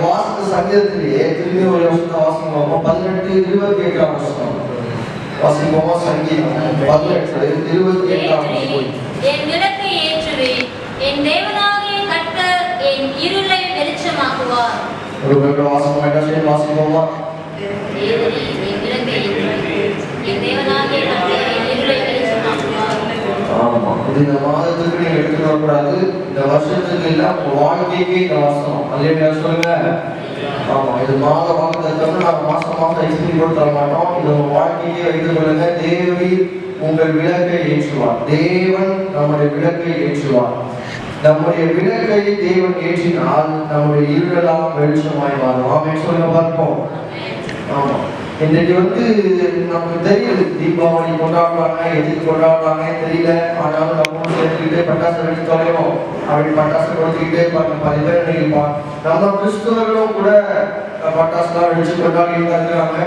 வாசக சங்கீதத்திலேயே திரும்பி ஒரு வருஷம் வாசிப்போமா? 18-28 வருஷம் வாசிப்போமா? சங்கீதம் 18-28. என் விளக்கை ஏற்றுவேன், என் தேவனாகிய கர்த்தர் என் இருளை வெளிச்சமாக்குவார். ஒரு வாசகம் என்ன செய்ய வாசிப்போமா? என் விளக்கை ஏற்றுவேன், என் தேவனாகிய கர்த்தர் என் இருளை வெளிச்சமாக்குவார். ஆமா, இது இந்த மாதத்துக்கு நீங்க எடுத்துட்டு வரக்கூடாது, இந்த வருஷத்துக்கு இல்ல, உங்க வாழ்க்கைக்கு இந்த வாசனம். அல்லேலூயா சொல்லுங்க. ஆமா, இது மாத வாக்குத்தத்தம். நாம மாசம் எக்ஸ்பிரி கூட தர மாட்டோம். இது உங்க வாழ்க்கையை வைத்துக் கொள்ளுங்க. தேவரீர் உங்கள் விளக்கை ஏற்றுவார். தேவன் நம்முடைய விளக்கை ஏற்றுவார். நம்முடைய விளக்கை தேவன் ஏற்றினால் நம்முடைய இருளெல்லாம் வெளிச்சமாய் மாறும். ஆமென் சொல்லுங்க பார்ப்போம். ஆமா, இன்னைக்கு நமக்கு தெரியுது தீபாவளி கொண்டாடுவாங்க, எதுக்கு கொண்டாடுவாங்க தெரியல. ஆனாலும் நம்ம சேர்த்துக்கிட்டே பட்டாசு வெடிச்சு தொலைவோம். அப்படி பட்டாசு கொடுத்துக்கிட்டே பல பேர் நினைப்பான். நம்ம கிறிஸ்தவர்களும் கூட பட்டாசுலாம் வெடிச்சு கொண்டாடிட்டு இருக்கிறாங்க.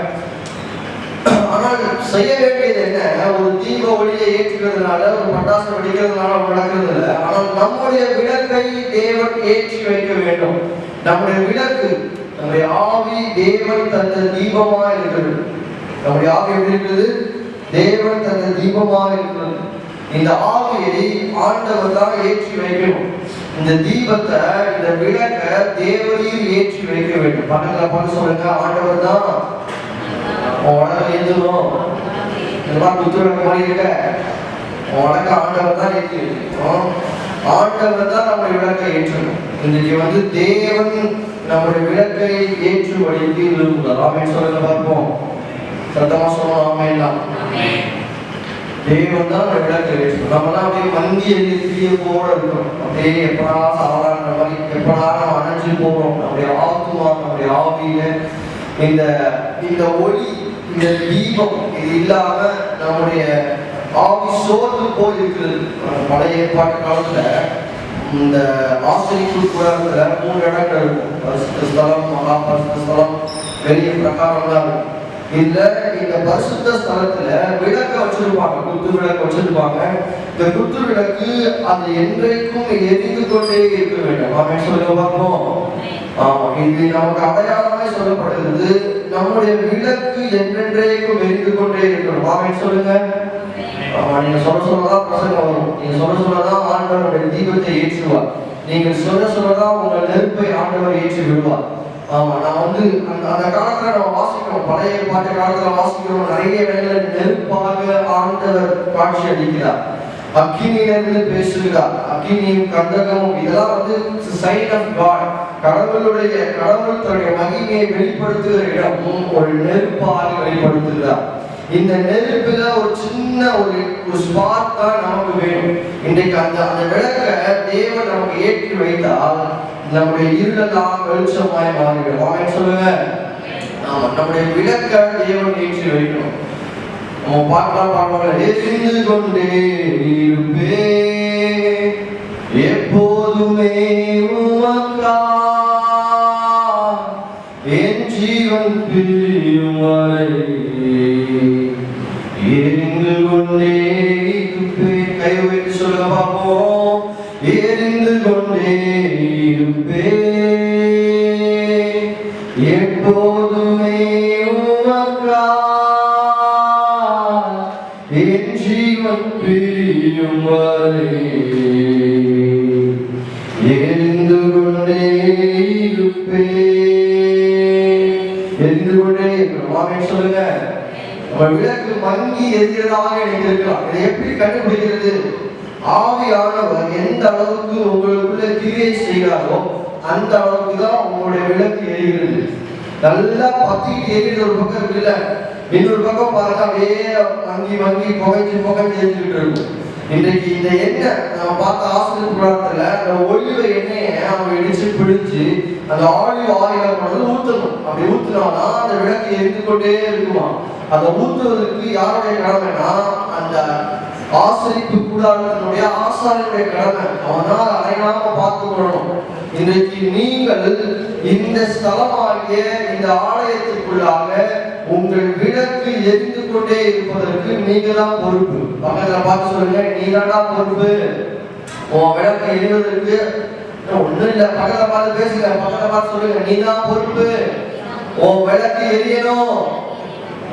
ஆனால் செய்ய வேண்டியது என்ன? ஒரு தீபாவளியை ஏற்றுக்கிறதுனால, ஒரு பட்டாசு வெடிக்கிறதுனால நடக்கிறது இல்லை. ஆனால் நம்முடைய விளக்கை தேவன் ஏற்றி வைக்க வேண்டும். நம்முடைய விளக்கு, நம்முடைய ஆவி தேவன் தந்த தீபமா இருக்கிறது. நம்முடைய ஆவி எப்படி இருக்கிறது? தேவன் தந்த தீபமா இருக்கிறது. இந்த ஆவியை ஆண்டவர் தான் ஏற்றி வைக்கணும். இந்த தீபத்தை, இந்த விளக்க தேவரீர் ஏற்றி வைக்க வேண்டும். பக்கத்துல பார்த்து சொல்லுங்க, ஆண்டவர் தான் உனக்கு ஏற்றணும். இந்த மாதிரி குத்துவிளக்கு மாதிரி இருக்க உனக்கு ஆண்டவர் தான் ஏற்றி வைக்கணும். ஆண்டவர் தான் நம்முடைய விளக்கை ஏற்றணும். இன்னைக்கு தேவன் நம்முடைய விளக்கை ஏற்றுவதற்கு விரும்புகிறார். ஆமென் சொல்லுங்க பார்ப்போம். சத்தமா சொல்லணும். ஆமென் தான். தேவன் தான் விளக்கை ஏற்றணும். நம்மளாம் அப்படியே மந்தி எழுதிய போல இருக்கணும். அப்படியே எப்படா சாதாரண மாதிரி எப்படா நம்ம அணைஞ்சு போறோம். நம்முடைய ஆத்மா, நம்முடைய ஆவியில இந்த ஒளி, இந்த தீபம் இது இல்லாம நம்முடைய ஆவி சோர்ந்து போயிருக்கிறது. பழைய ஏற்பாட்டு காலத்துல இந்த ஆசிரியப்பு கூடத்துல 3 இடங்கள் இருக்கும். பரிசுத்த ஸ்தலம், மகா பரிசுத்த ஸ்தலம், பெரிய பிரகாரம்லாம் இருக்கும். இதுல இந்த பரிசுத்த ஸ்தலத்துல விளக்க வச்சிருப்பாங்க, குத்து விளக்கு வச்சிருப்பாங்க. இந்த குத்து விளக்கு அது என்றைக்கும் எரிந்து கொண்டே இருக்க வேண்டும். ஆமென் சொல்லுங்க பார்ப்போம். ஆமா, இது நமக்கு அடையாளமாய் சொல்லப்படுகிறது. நம்முடைய விளக்கு என்றென்றைக்கும் எரிந்து கொண்டே இருக்கணும். ஆமென் சொல்லுங்க. ஆமா, நீங்க சொல்லதான் பிரசங்கம் வரும். நீங்க சொல்லதான் ஆண்டவருடைய தீபத்தை ஏற்றுவார். நீங்க சொல்லதான் உங்கள் நெருப்பை ஆண்டவர் ஏற்றி விடுவார். ஆமா, நான் அந்த காலத்துல நம்ம வாசிக்கிறோம், பழைய பாட்டு காலத்துல வாசிக்கிறோம். நிறைய வேலை நெருப்பாக ஆண்டவர் காட்சி அளிக்கிறார். அக்கினியிலிருந்து பேசுகிறார். அக்கினியும் கந்தகமும் இதெல்லாம் சைன் ஆஃப் காட். கடவுள் தன்னுடைய மகிமையை வெளிப்படுத்துகிற இடமும் ஒரு நெருப்பாக வெளிப்படுத்துகிறார். இந்த நெருப்புல ஒரு சின்ன ஒரு ஸ்பார்க் தான் நமக்கு வேணும். இன்றைக்கு அந்த விளக்க தேவன் நமக்கு ஏற்றி வைத்தால் நம்முடைய இருளெல்லாம் வெளிச்சமாய் மாறிவிடும். ஆமென் சொல்லுங்க. ஆமா, நம்முடைய விளக்க தேவன் ஏற்றி வைக்கணும். நம்ம பாடுவாங்க, எரிந்து கொண்டே இருப்பே எப்போதுமே உமக்கா, என் ஜீவன் பிரியும் வரை எரிந்து கொண்டே இருப்பேன். கை வைத்து சொல்லுங்க பார்ப்போம். எரிந்து கொண்டே இருப்பேன் எப்போதுமே உமக்கா, என் ஜீவன் பிரியும் வரை எரிந்து கொண்டே இருப்பேன். எரிந்து கொண்டே இருக்கணும். ஆமென் சொல்லுங்க. நம்ம விளக்கு மங்கி எரிகிறதாக நினைத்திருக்கலாம். இதை எப்படி கண்டுபிடிக்கிறது? ஆவியானவர் எந்த அளவுக்கு உங்களுக்குள்ள கிரியை செய்கிறாரோ அந்த அளவுக்கு தான் உங்களுடைய விளக்கு எரிகிறது. நல்லா பத்திட்டு எரிகிறது ஒரு பக்கம் இருக்குல்ல, இன்னொரு பக்கம் பாருங்க அப்படியே மங்கி புகைஞ்சு எரிஞ்சுக்கிட்டு இருக்கும். இன்றைக்கு இந்த எண்ணெய் நம்ம பார்த்த ஆசிரியர் புராணத்துல அந்த ஒளிவ எண்ணெயை அவங்க இடிச்சு பிடிச்சு அந்த ஆலிவ் ஆயில ஊற்றணும். அப்படி ஊற்றினோம்னா அந்த விளக்கு எரிந்து கொண்டே இருக்குமா. அதை ஊற்றுவதற்கு யாருடைய கடமைனா அந்த ஆசிரிப்பு கூடாரத்தினுடைய ஆசாரியனுடைய கடமை. அவனால் அடையாம பார்த்து கொள்ளணும். இன்றைக்கு நீங்கள் இந்த ஸ்தலமாகிய இந்த ஆலயத்திற்குள்ளாக உங்கள் விளக்கு எரிந்து கொண்டே இருப்பதற்கு நீங்க தான் பொறுப்பு. பக்கத்துல பார்த்து சொல்லுங்க, நீ தானா பொறுப்பு. உன் விளக்கு எரிவதற்கு ஒண்ணும் இல்ல, பக்கத்துல பார்த்து பேசுங்க, பக்கத்துல பார்த்து சொல்லுங்க, நீ தான் பொறுப்பு. உன் விளக்கு எரியணும்.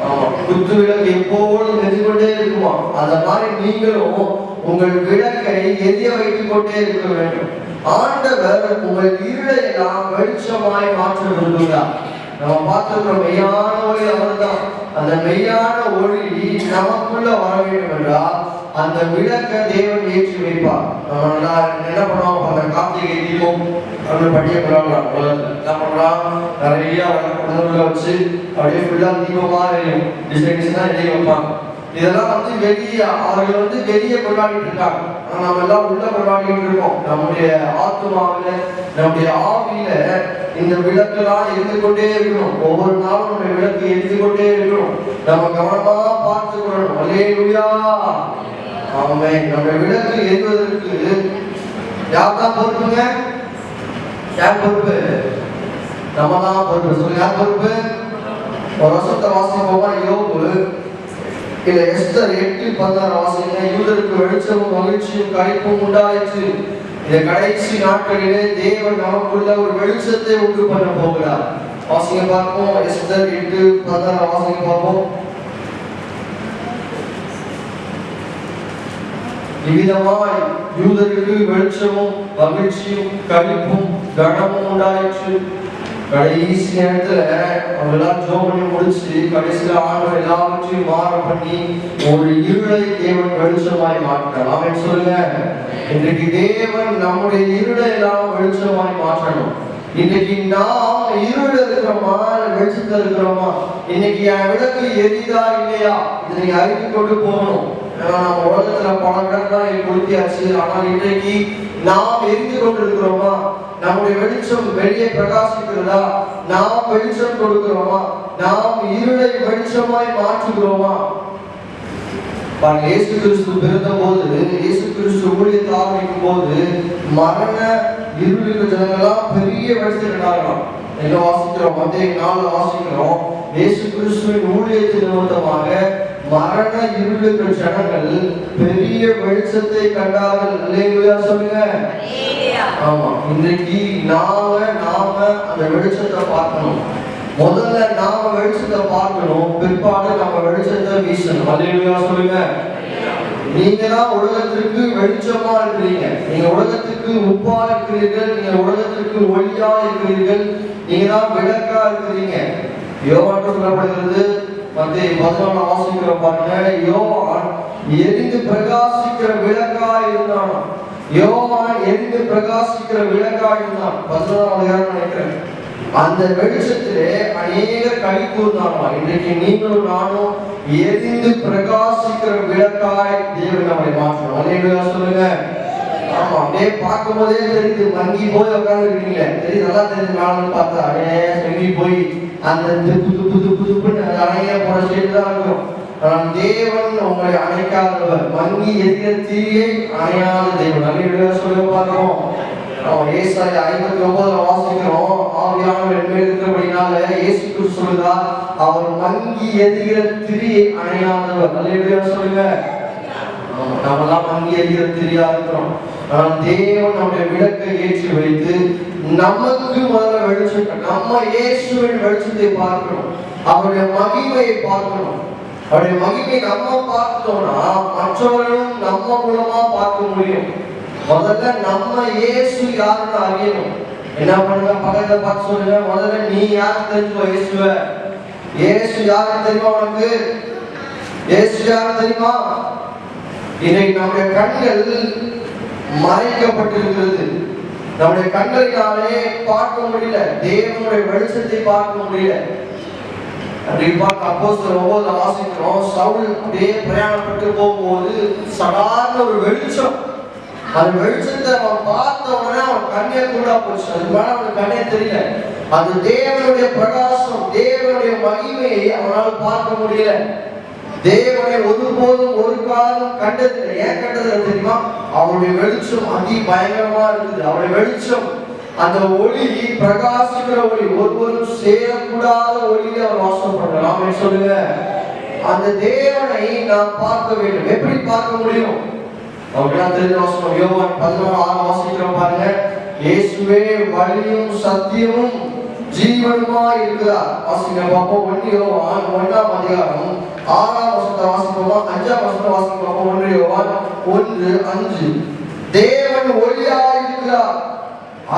ஆமா, குத்து விளக்கு எப்போதும் எரிந்து கொண்டே இருக்குமா, அந்த மாதிரி நீங்களும் உங்கள் விளக்கை எரிய வைத்துக் கொண்டே இருக்க வேண்டும். ஆண்டவர் உங்கள் இருளை எல்லாம் வெளிச்சமாய் மாற்ற விரும்புகிறார். நம்ம பார்த்துக்கிறோம், மெய்யான ஒளி அவர்தான். அந்த மெய்யான ஒளி நமக்குள்ள வர வேண்டும் என்றால் அந்த விளக்க தேவன் ஏற்றி வைப்பார். நம்ம என்ன பண்ணுவோம், அந்த கார்த்திகை தீபம் அப்படின்னு படிக்க போறாங்க. என்ன பண்றான், நிறைய உணவுல வச்சு அப்படியே ஃபுல்லா தீபமா டிசைன் டிசைனா எழுதி வைப்பாங்க. இதெல்லாம் வந்து வெளியே அவர்கள் வந்து வெளியே கொண்டாடிட்டு இருக்காங்க. ஆனா நம்ம எல்லாம் உள்ள கொண்டாடிட்டு இருக்கோம். நம்முடைய ஆத்மாவில நம்முடைய ஆவியில இந்த விளக்கெல்லாம் எரிந்து கொண்டே இருக்கணும். ஒவ்வொரு நாளும் நம்முடைய விளக்கு எரிந்து கொண்டே இருக்கணும். நம்ம கவனமா பார்த்துக்கணும். அல்லேலூயா, ஆமென். நம்முடைய விளக்கு எரிவதற்கு யார் தான் பொறுப்புங்க? யார் பொறுப்பு? நம்ம தான் பொறுப்பு. சொல்லுங்க, யார் பொறுப்பு? ஒரு வருஷத்தை வாசிப்போமா, யோபு இல்ல எஸ்தர் 8:16 வாசிங்க. யூதருக்கு வெளிச்சமும் மகிழ்ச்சியும் களிப்பும் உண்டாயிற்று. இந்த கடைசி நாட்களிலே தேவன் நமக்குள்ள ஒரு வெளிச்சத்தை உண்டு பண்ண போகிறார். வாசிங்க பார்ப்போம், எஸ்தர் 8:16 வாசிங்க பார்ப்போம். இவ்விதமாய் யூதருக்கு வெளிச்சமும் மகிழ்ச்சியும் களிப்பும் கனமும் உண்டாயிற்று. கடைசி நேரத்துல அவங்கெல்லாம் ஜோம் பண்ணி முடிச்சு கடைசியில ஆண்டவர் எல்லாவற்றையும் மாற பண்ணி ஒரு இருளை தேவன் வெளிச்சமாய் மாற்றினார். ஆமென் சொல்லுங்க. இன்றைக்கு தேவன் நம்முடைய இருளை எல்லாம் வெளிச்சமாய் மாற்றணும். இன்னைக்கு நாம் இருள் இருக்கிறோமா, வெளிச்சத்துல இருக்கிறோமா? இன்னைக்கு என் விளக்கு எரிதா இல்லையா, இதை நீங்க அறிந்து கொண்டு போகணும். நம்ம உலகத்துல பல இடங்கள்லாம் கொடுத்தியாச்சு. ஆனால் இன்றைக்கு நாம் எரிந்து கொண்டிருக்கிறோமா? நம்முடைய வெளிச்சம் வெளியே பிரகாசிக்கிறதா? நாம் வெளிச்சம் கொடுக்கிறோமா? நாம் இருளை வெளிச்சமாய் மாற்றுகிறோமா? இயேசு கிறிஸ்து பிறந்த போது, இயேசு கிறிஸ்து ஊழியத்தை ஆரம்பிக்கும் போது மரண இருளுக்கு ஜனங்கள்லாம் பெரிய வெளிச்சத்தை கண்டாங்களாம். என்ன வாசிக்கிறோம், மத்தேயு 4 வாசிக்கிறோம். இயேசு கிறிஸ்துவின் ஊழியத்தின் நிமித்தமாக மரண இருளுக்கு ஜனங்கள் பெரிய வெளிச்சத்தை கண்டார்கள். அல்லேலூயா சொல்லுங்க. ஆமா, இன்றைக்கு நாம அந்த வெளிச்சத்தை பார்க்கணும். முதல்ல நாம வெளிச்சத்தை பார்க்கணும், பிற்பாடு நம்ம வெளிச்சத்தை வீசணும். அல்லேலூயா சொல்லுங்க. நீங்க தான் உலகத்திற்கு வெளிச்சமா இருக்கிறீங்க. நீங்க உலகத்துக்கு உப்பா இருக்கிறீர்கள். நீங்க உலகத்திற்கு ஒளியா இருக்கிறீர்கள். நீங்க தான் விளக்கா இருக்கிறீங்க. யோவான் சொல்லப்படுகிறது, மத்தேயு 14 வாசிக்கிற பாருங்க. யோவான் எரிந்து பிரகாசிக்கிற விளக்காய் இருந்தான். யோவான் எரிந்து பிரகாசிக்கிற விளக்காய் இருந்தான். 14 அதிகாரம் நினைக்கிறேன். அந்த வெளிச்சத்திலே அநேகர் களி கூர்ந்தாமா. இன்றைக்கு நீங்களும் நானும் எரிந்து பிரகாசிக்கிற விளக்காய் தேவன் நம்மை மாற்றணும். அல்லேலூயா சொல்லுங்க. ஆமா, அப்படியே பார்க்கும் போதே தெரியுது, மங்கி போய் உட்கார்ந்து இருக்கீங்களே, தெரியுது, நல்லா தெரியுது. நானும் பார்த்தா அப்படியே மங்கி போய் அந்த புது புது புதுப்புன்னு அணைய போன ஸ்டேஜ் தான் இருக்கும். ஆனால் தேவன் உங்களை அணைக்காதவர், மங்கி எரிகிற தீயை அணையாத தேவன். அல்லேலூயா சொல்லுங்க பார்க்கிறோம். ஏசாயா 59 வாசிக்கிறோம். ஆவியானவர் என்மேல் இருக்கிறபடினால இயேசு கிறிஸ்து சொல்லுகிறார், அவர் மங்கி எரிகிற திரியை அணையாதவர். அல்லேலூயா சொல்லுங்க. நம்மெல்லாம் மங்கி எரிகிற திரியா இருக்கிறோம். ஆனால் தேவன் நம்முடைய விளக்கை ஏற்றி வைத்து நமக்கு முதல்ல வெளிச்சம், நம்ம இயேசுவின் வெளிச்சத்தை பார்க்கணும், அவருடைய மகிமையை பார்க்கணும். அவருடைய மகிமையை நம்ம பார்த்தோம்னா மற்றவர்களும் நம்ம மூலமா பார்க்க முடியும். முதல்ல நம்ம இயேசு யாருன்னு அறியணும். என்ன பண்ணுங்க, பக்கத்துல பார்த்து சொல்லுங்க, முதல்ல நீ யாரு தெரிஞ்சுக்கோ. இயேசுவ, இயேசு யாரு தெரியுமா உனக்கு? இயேசு யாரு தெரியுமா? இன்னைக்கு நம்முடைய கண்கள் மறைக்கப்பட்டிருக்கிறது. நம்முடைய கண்களினாலே பார்க்க முடியல, தேவனுடைய வெளிச்சத்தை பார்க்க முடியல. அப்போஸ்தலர் 9 வாசிக்கிறோம். சவுல் அப்படியே பிரயாணப்பட்டு போகும்போது சடார்னு ஒரு வெளிச்சம், அந்த வெளிச்சத்தை அவன் பார்த்த உடனே அவன் கண்ணே கூட போச்சு. அது மேல அவனுக்கு கண்ணே தெரியல. அது தேவனுடைய பிரகாசம், தேவனுடைய மகிமையை அவனால் பார்க்க முடியல. தேவனை ஒருபோதும் ஒரு காலம் கண்டதில்லை. ஏன் கண்டதில்லை தெரியுமா? அவருடைய வெளிச்சம் அதி பயங்கரமா இருக்குது. அவருடைய வெளிச்சம் அந்த ஒளி பிரகாசிக்கிற ஒளி, ஒருவரும் சேரக்கூடாத ஒளியில அவர் வாசம் பண்றான். சொல்லுங்க, அந்த தேவனை நாம் பார்க்க வேண்டும். எப்படி பார்க்க முடியும்? அவங்களாம் தெரிஞ்ச வாசனம் யோவான் 14:6 வாசிக்கிறோம் பாருங்க. இயேசுவே வழியும் சத்தியமும் ஜீவனுமா இருக்கிறார். வாசிங்க பார்ப்போம். 1 யோவான் 1ஆம் அதிகாரம் 6ஆம் வசனத்தை வாசிப்போமா? 5ஆம் வசனத்தை வாசிப்போம். 1 யோவான் 1:5. தேவன் ஒளியாய் இருக்கிறார்,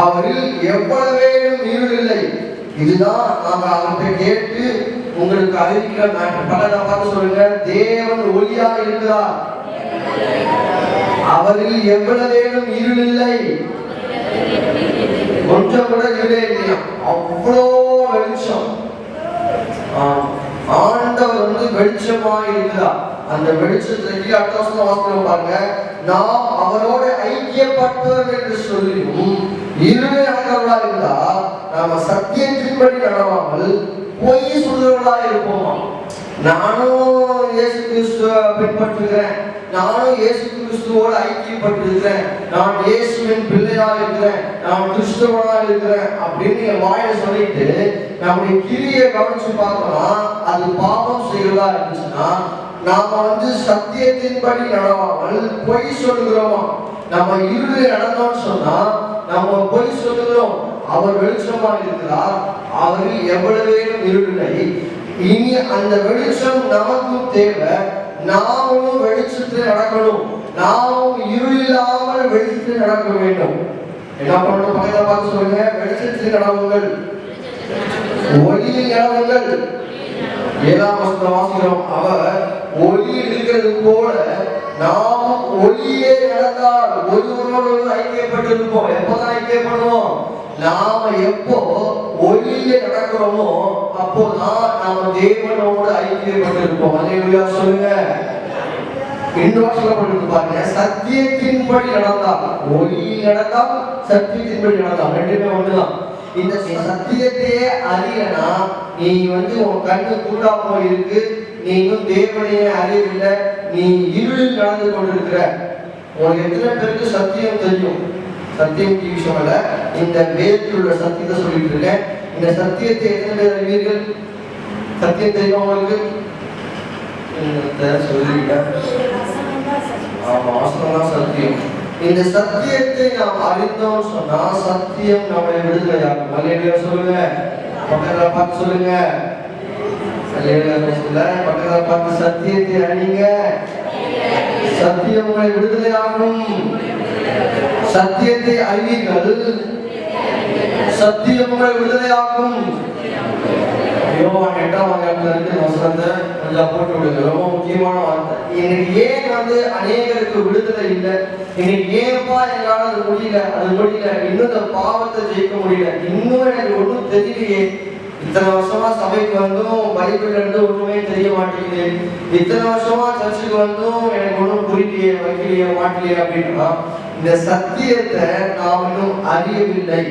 அவரில் எவ்வளவேனும் இருள் இல்லை. இதுதான் நாம அவர்கிட்ட கேட்டு உங்களுக்கு அறிவிக்கிற மேட்டர். பலரை பார்த்து சொல்லுங்க, தேவன் ஒளியாய் இருக்கிறார், அவரில் எவ்வளவேனும் இருள் இல்லை. கொஞ்சம் கூட இருளே இல்லையா, அவ்வளோ வெளிச்சம். ஆண்டவர் வெளிச்சமா இருக்கிறார். அந்த வெளிச்சத்துக்கு அடுத்த வருஷம் வாசிக்கிறோம் பாருங்க. நாம் அவரோட ஐக்கியப்பட்டவர் என்று சொல்லியும் இருளை நடக்கிறவர்களா இருந்தா நாம சத்தியத்தின்படி நடவாமல் பொய் சொல்றவர்களா இருப்போமா? நானும் இயேசு கிறிஸ்துவ பின்பற்றுகிறேன், நானும் இயேசு கிறிஸ்துவோட ஐக்கியப்பட்டிருக்கிறேன், நான் இயேசுவின் பிள்ளையா இருக்கிறேன், நான் கிறிஸ்துவனா இருக்கிறேன் அப்படின்னு என் வாயில சொல்லிட்டு நம்முடைய கிரியை கவனிச்சு பார்த்தோம்னா அது பாவம் செய்யறதா இருந்துச்சுன்னா நாம சத்தியத்தின்படி நடவாமல் பொய் சொல்லுகிறோமா? நம்ம இருளை நடந்தோம்னு சொன்னா நம்ம பொய் சொல்லுகிறோம். அவர் வெளிச்சமா இருக்கிறார், அவரில் எவ்வளவேனும் இருளில்லை. இனி அந்த வெளிச்சம் நமக்கும் தேவை. நாமும் வெளிச்சத்தில் நடக்கணும், நாமும் இருளில்லாமல் வெளிச்சத்தில் நடக்க வேண்டும். என்ன பண்ணணும்? பக்கத்துல பார்த்து சொல்லுங்க, வெளிச்சத்தில் நடவுங்கள், ஒளியில் நடவுங்கள். 7ஆம் வசனம் வாசிக்கிறோம். அவர் ஒளியில் இருக்கிறது போல நாம் ஒளியே நடந்தால் ஒருவரோடு ஐக்கியப்பட்டிருப்போம். எப்பதான் ஐக்கியப்படுவோம்? நாம எப்போ ஒளியிலே நடக்கிறோமோ அப்போதான் நாம தேவனோடு ஐக்கியப்பட்டிருப்போம். அல்லேலூயா சொல்லுங்க. இன்னும் சொல்லப்பட்டிருக்கு பாருங்க, சத்தியத்தின்படி நடந்தால், ஒளியில் நடந்தால் சத்தியத்தின்படி நடந்தால் ரெண்டுமே ஒண்ணுதான். இந்த சத்தியத்தையே அறியனா நீ உன் கண்ணு கூடா போயிருக்கு, நீ இன்னும் தேவனையே அறியவில்லை, நீ இருளில் நடந்து கொண்டிருக்கிற. உனக்கு எத்தனை பேருக்கு சத்தியம் தெரியும்? சத்தியம் விஷயம் அல்ல, இந்த வேதத்தில் உள்ள சத்தியத்தை சொல்லிட்டு இருக்கேன். இந்த சத்தியத்தை எத்தனை பேர் அறிவீர்கள்? சத்தியம் தெரியும் உங்களுக்கு? சொல்லிட்டேன். ஆமா, வாசனம் சத்தியம். இந்த சத்தியத்தை நாம் அறிந்தோம் சொன்னா சத்தியம் நம்மை விடுதலையாகும். அல்லேலூயா சொல்லுங்க. பக்கத்துல பார்த்து சொல்லுங்க, அல்லேலூயா சொல்லுங்க. பக்கத்துல பார்த்து சத்தியத்தை அறிங்க, சத்தியம் உங்களை விடுதலையாகும். சத்தியத்தை அறிவீர்கள், சத்தியம் உங்களை விடுதலையாகும். யோவான் 8ஆம் அதிகாரத்துல வசனத்தை கொஞ்சம் போட்டு விடுங்க, ரொம்ப முக்கியமான வார்த்தை. இன்னைக்கு ஏன் அநேகருக்கு விடுதலை இல்லை? இன்னைக்கு ஏன்பா எங்களால் அது முடியல, இன்னும் இந்த பாவத்தை ஜெயிக்க முடியல, இன்னும் எனக்கு ஒன்றும் தெரியலையே. இத்தனை வருஷமா சபைக்கு பைபிள்ல இருந்து ஒண்ணுமே தெரிய மாட்டேங்குது, இத்தனை வருஷமா சர்ச்சுக்கு எனக்கு ஒன்றும் புரியலையே, வைக்கலையே, மாட்டலையே அப்படின்னா இந்த சத்தியத்தை நாம் இன்னும் அறியவில்லை.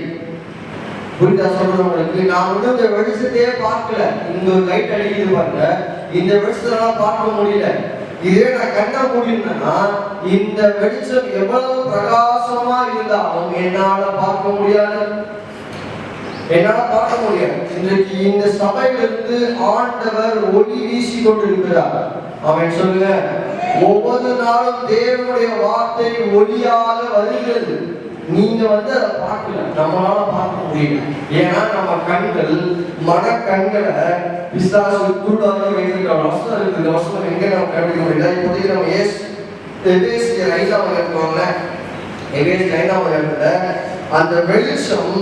புரிதா சொல்றது உங்களுக்கு? நான் இந்த வெளிச்சத்தையே பார்க்கல. இங்க ஒரு லைட் அடிக்குது பாருங்க, இந்த வெளிச்சத்தெல்லாம் பார்க்க முடியல. இதே நான் கண்ண முடியும்னா இந்த வெளிச்சம் எவ்வளவு பிரகாசமா இருந்தாலும் என்னால பார்க்க முடியாது, இன்றைக்கு இந்த சபையிலிருந்து ஆண்டவர் ஒளி வீசி கொண்டிருக்கிறார். அவன் சொல்லுங்க, ஒவ்வொரு நாளும் தேவனுடைய வார்த்தை ஒளியாக வருகிறது. நீங்க அதை பார்க்கல, நம்மளால பார்க்க முடியல. ஏன்னா நம்ம கண்கள், மனக்கண்களை பிசாசு குருடாக வைத்திருக்காங்க. வசனம் இருக்குது, வசனம் எங்க நம்ம கண்டுபிடிக்க முடியல. இப்போதைக்கு நம்ம எபேசியர் 5ஆம் அதிகாரத்துல, எபேசியர் 5ஆம் அதிகாரத்துல அந்த வெளிச்சம்,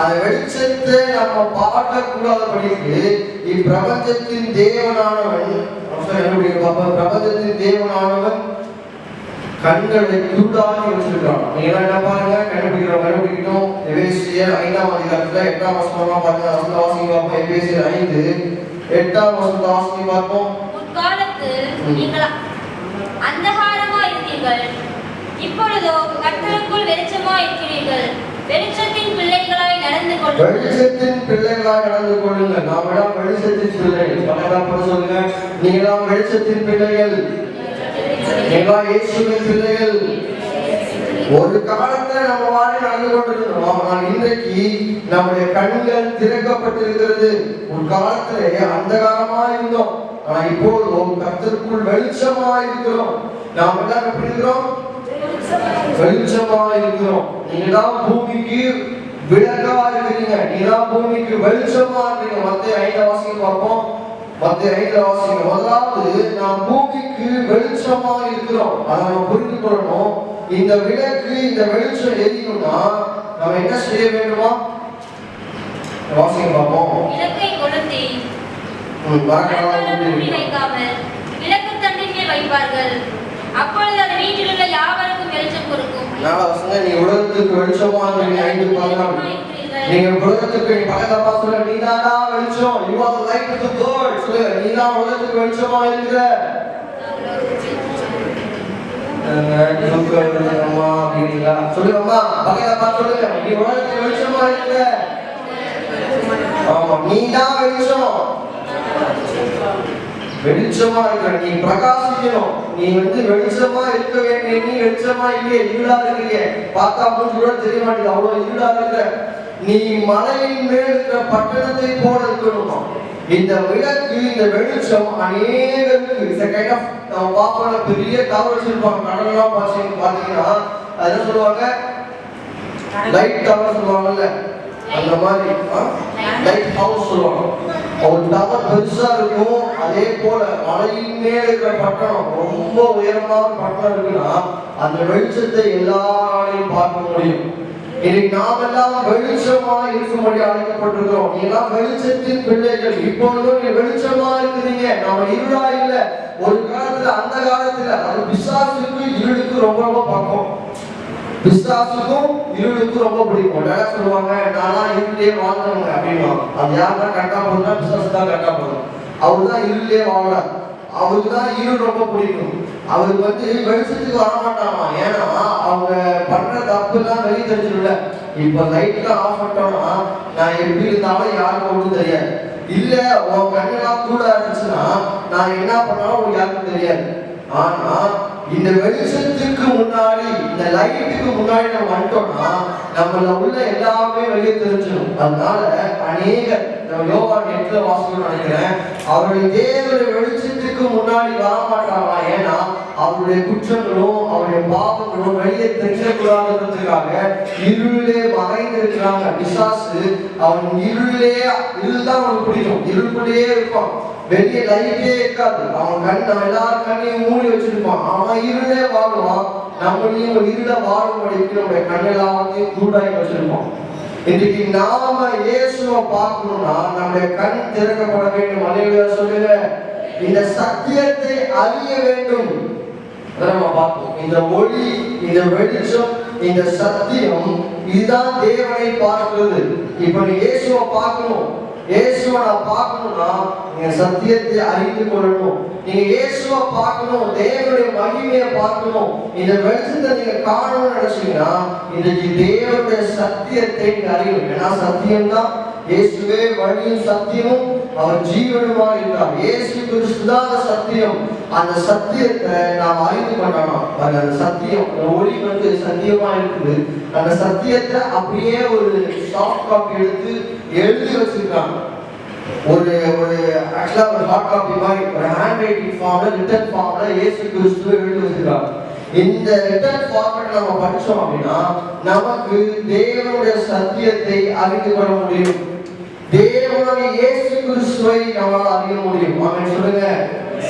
அந்த வெளிச்சத்தை நம்ம பார்க்கக்கூடாதபடிக்கு இப்பிரபஞ்சத்தின் தேவனானவன், பிரபஞ்சத்தின் தேவனானவன் கண்களை குருடாக்கி வச்சிருக்கான். நீங்க என்ன பாருங்க, கண்டுபிடிக்கிறோம். எபேசியர் 5ஆம் அதிகாரத்துல 8ஆம் வசனமா பாருங்க. வசனம் வாசிங்க பார்ப்போம். எபேசியர் 5:8ஆம் வசனத்தை வாசிங்க பார்ப்போம். முற்காலத்தில் நீங்கள் அந்தகாரமாய் இருந்தீர்கள், இப்பொழுதோ கர்த்தருக்குள் வெளிச்சமாய் இருக்கிறீர்கள். வெளிச்சத்தின் பிள்ளைகளாய் நடந்து கொள்ளுங்கள். வெளிச்சத்தின் பிள்ளைகளாய் நடந்து கொள்ளுங்கள். நாமெல்லாம் வெளிச்சத்தின் பிள்ளைகள். பலராப்ப சொல்லுங்க, நீங்களாம் வெளிச்சத்தின் பிள்ளைகள், நீங்களாம் இயேசுவின் பிள்ளைகள். ஒரு காலத்துல நம்ம வாரி நடந்து கொண்டிருந்தோம். ஆனால் இன்றைக்கு நம்முடைய கண்கள் திறக்கப்பட்டிருக்கிறது. ஒரு காலத்திலே அந்தகாரமா இருந்தோம், ஆனா இப்போது கர்த்தருக்குள் வெளிச்சமா இருக்கிறோம். நாம் எல்லாம் எப்படி இருக்கிறோம்? வெளிச்சமா இருக்கிறோம். நீங்க தான் பூமிக்கு விளக்கா இருக்கிறீங்க, நீங்க தான் பூமிக்கு வெளிச்சமா இருக்கிறீங்க. மத்தேயு 5 வாசிங்க பார்ப்போம். மத்தேயு 5 வாசிங்க. முதலாவது நாம் பூமிக்கு வெளிச்சமா இருக்கிறோம். அதை நம்ம புரிந்து கொள்ளணும். இந்த விளக்கு, இந்த வெளிச்சம் எரியணும்னா நம்ம என்ன செய்ய வேண்டுமா? வாசிங்க பார்ப்போம். விளக்கை கொளுத்தி வைக்காமல் விளக்கு தண்டின் மேல் வைப்பார்கள், அப்பொழுது அது வீட்டில் உள்ள யாவருக்கும் வெளிச்சம் கொடுக்கும். நீ உலகத்துக்கு வெளிச்சமா இருக்கிறீங்க. 5:14. நீங்க உலகத்துக்கு பக்கத்துல சொல்ல, நீதானா வெளிச்சம், you are the light of the world. சொல்லுங்க, நீதான் உலகத்துக்கு வெளிச்சமா இருக்கிற. அம்மா அப்படிங்களா? சொல்லுங்கம்மா, பக்கத்துல சொல்லுங்க, நீ உலகத்துக்கு வெளிச்சமா இருக்கிற. ஆமா, நீதான் வெளிச்சம். வெளிச்சமா இருக்கிற நீ பிரகாசிக்கணும். நீ வெளிச்சமா இருக்க வேண்டிய நீ வெளிச்சமா இல்லையே, இருளா இருக்கிறீங்க. பார்த்தா கூட தெரிய மாட்டேங்குது, அவ்வளவு இருளா இருக்கிற. நீ மலையின் மேல் இருக்கிற பட்டணத்தை போல இருக்கணுமா? இந்த விளக்கு, இந்த வெளிச்சம் அநேகருக்கு நம்ம பார்ப்போம். பெரிய டவர் வச்சிருப்பாங்க, கடலாம் பாத்தீங்கன்னா அதை சொல்லுவாங்க லைட் டவர் சொல்லுவாங்கல்ல, அந்த மாதிரி லைட் ஹவுஸ் சொல்லுவாங்க. ஒரு டவர் பெருசா இருக்கும். அதே போல மலையின் மேல் இருக்கிற பட்டணம், ரொம்ப உயரமான பட்டணம் இருக்குன்னா அந்த வெளிச்சத்தை எல்லாரையும் பார்க்க முடியும். இன்னைக்கு நாம் எல்லாம் வெளிச்சமா இருக்கும்படி அழைக்கப்பட்டிருக்கிறோம். நீ எல்லாம் வெளிச்சத்தின் பிள்ளைகள். இப்பொழுதும் நீ வெளிச்சமா இருக்கிறீங்க. நாம இருளா இல்ல. ஒரு காலத்துல, அந்த காலத்துல அது பிசாசுக்கு இருளுக்கு ரொம்ப ரொம்ப பக்கம். பிசாசுக்கும் இருளுக்கும் ரொம்ப பிடிக்கும். என்ன சொல்லுவாங்க, நான்லாம் இருளே வாழ்ந்தவங்க அப்படின்னா, அது யாருதான் கரெக்டா போகுதுன்னா பிசாசு தான் கரெக்டா போகும். அவரு தான் இருளே வாழார். அவருக்கு தான் இருள் ரொம்ப பிடிக்கும். அவருக்கு வெளிச்சத்துக்கு வரமாட்டாமா. ஏன்னா அவங்க பண்ற தப்பு எல்லாம் வெளியே தெரிஞ்சிடல. இப்ப லைட்லாம் ஆஃப் பண்ணிட்டோம்னா நான் எப்படி இருந்தாலும் யாருக்கும் ஒன்றும் தெரியாது. இல்ல உன் கண்ணெல்லாம் கூட இருந்துச்சுன்னா நான் என்ன பண்ணாலும் யாருக்கும் தெரியாது. ஆனா இந்த வெளிச்சத்துக்கு முன்னாடி, இந்த லைட்டுக்கு முன்னாடி நம்ம வந்துட்டோம்னா நம்மள உள்ள எல்லாமே வெளியே தெரிஞ்சிடும். அதனால அநேகர் யோவான் 8 வாசிக்கணும்னு நினைக்கிறேன், அவருடைய தேவனுடைய வெளிச்சத்துக்கு முன்னாடி வரமாட்டாங்களா. ஏன்னா அவருடைய குற்றங்களும் அவருடைய பாவங்களும் வெளியே தெரியக்கூடாதுன்றதுக்காக இருளிலே மறைந்திருக்கிறாங்க. பிசாசு அவன் இருள் தான் அவனுக்கு பிடிக்கும். இருளுக்குள்ளேயே இருப்பான், வெளியே லைட்டே இருக்காது. அவன் நம்ம எல்லாரும் கண்ணையும் மூடி வச்சிருப்பான். அவன் இருளே வாழுவான். நம்மளையும் இருள வாழும்படிக்கு நம்முடைய கண்ணெல்லாத்தையும் கூடாய் வச்சிருப்போம். இன்னைக்கு நாம இயேசுவை பார்க்கணும்னா நம்முடைய கண் திறக்கப்பட வேண்டும். அல்லேலூயா சொல்லுங்க. இந்த சத்தியத்தை அறிய வேண்டும். நம்ம பார்ப்போம். இந்த ஒளி, இந்த வெளிச்சம், இந்த சத்தியம், இதுதான் தேவனை பார்க்கிறது. இப்ப நீ இயேசுவை பார்க்கணும். இயேசுவை நான் பார்க்கணும்னா நீங்க சத்தியத்தை அறிந்து கொள்ளணும். நீங்க இயேசுவை பார்க்கணும், தேவனுடைய மகிமையை பார்க்கணும், இந்த வெளிச்சத்தை நீங்க காணணும்னு நினைச்சீங்கன்னா இன்னைக்கு தேவனுடைய சத்தியத்தை நீங்க அறியணும். ஏன்னா சத்தியம் தான், இயேசுவே வழியும் சத்தியமும் அவர் ஜீவனுமா இருக்கிறார். இயேசு கிறிஸ்து தான் சத்தியம். அந்த சத்தியத்தை நாம் அறிந்து கொள்ளணும். அந்த சத்தியம், அந்த ஒளி சத்தியமா இருக்குது. அந்த சத்தியத்தை அப்படியே ஒரு சாஃப்ட் காப்பி எடுத்து எழுதி வச்சிருக்காங்க. ஒரு ஆக்சுவலா ஒரு ஹார்ட் காப்பி மாதிரி ஒரு ஹேண்ட் ரைட்டிங் ஃபார்ம்ல, ரிட்டன் ஃபார்ம்ல இயேசு கிறிஸ்துவை எழுதி வச்சிருக்காங்க. இந்த ரிட்டன் ஃபார்மேட் நம்ம படிச்சோம் அப்படின்னா நமக்கு தேவனுடைய சத்தியத்தை அறிந்து கொள்ள முடியும். தேவனுடைய இயேசு கிறிஸ்துவை நம்மால் அறிய முடியும். ஆமென் சொல்லுங்க.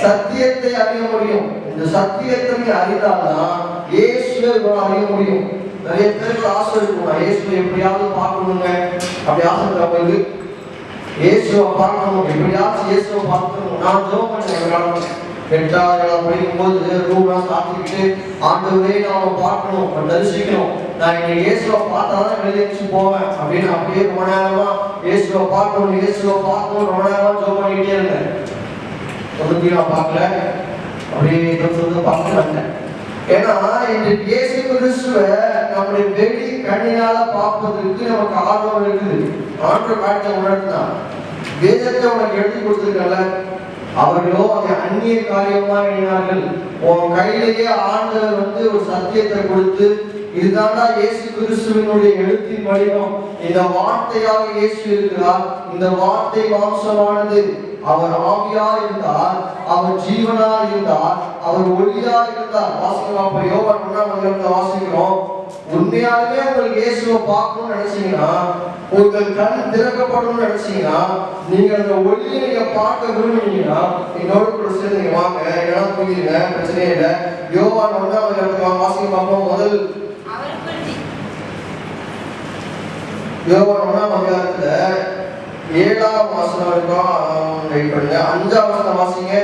சத்தியத்தை அறிய முடியும். இந்த சத்தியத்தை அறிந்தால்தான் இயேசுவை அறிய முடியும். நிறைய பேருக்கு ஆசை இருக்கும், இயேசுவை எப்படியாவது பார்க்கணுங்க. அப்படி ஆசை இருக்கிறவங்களுக்கு இயேசுவை பார்க்கணும், எப்படியாச்சும் இயேசுவை பார்க்கணும். நான் ஜெபம் பண்ணேன். 8வது படிக்கும் போது ரூம்லாம் சாத்திக்கிட்டு ஆண்டவரே நாம பார்க்கணும், தரிசிக்கணும். நான் இன்னைக்கு இயேசுவை பார்த்தாதான் வெளியேச்சு போவேன் அப்படின்னு அப்படியே ரொம்ப நேரமா இயேசுவை பார்க்கணும், இயேசுவை பார்க்கணும் ரொம்ப நேரமா ஜெபம் பண்ணிக்கிட்டே இருந்தேன். ஒன்றுத்தையும் நான் பார்க்கல, அப்படியே சொல்றது பார்க்க வந்தேன். ஏன்னா இன்றைக்கு இயேசு கிறிஸ்துவை நம்முடைய வெளி கண்ணினால பார்ப்பதற்கு நமக்கு ஆர்வம் இருக்குது. ஆண்டவர் காட்சி உணர்த்தான். வேதத்தை உனக்கு எடுத்து கொடுத்துருக்கல, அவர்களோ அதை அந்நிய காரியமா எண்ணினார்கள். உன் கையிலேயே ஆண்டவர் ஒரு சத்தியத்தை கொடுத்து இதுதான்டா இயேசு கிறிஸ்துவினுடைய எழுத்தின் வடிவம். இந்த வார்த்தையாக இயேசு இருக்கிறார். இந்த வார்த்தை மாம்சமானது. அவர் ஆவியா இருந்தார், அவர் ஜீவனா இருந்தார், அவர் ஒளியா இருந்தார். வாசிக்கிறோம். யோவான் 1:1 வாசிக்கிறோம். உண்மையாலுமே உங்களுக்கு இயேசுவை பார்க்கணும்னு நினைச்சீங்கன்னா, உங்கள் கண் திறக்கப்படணும்னு நினைச்சீங்கன்னா, நீங்க அந்த ஒளியை நீங்க பார்க்க விரும்புனீங்கன்னா என்னோட கூட சேர்ந்து நீங்க வாங்க. ஏன்னா புரியுங்க, பிரச்சனையே இல்லை. யோவான் 1:1 வாசிக்க பார்ப்போம். முதல் யோவான் 1:7 7ஆம் வசனம் வரைக்கும் வெயிட் பண்ணுங்க. 5ஆம் வசனம் வாசிங்க.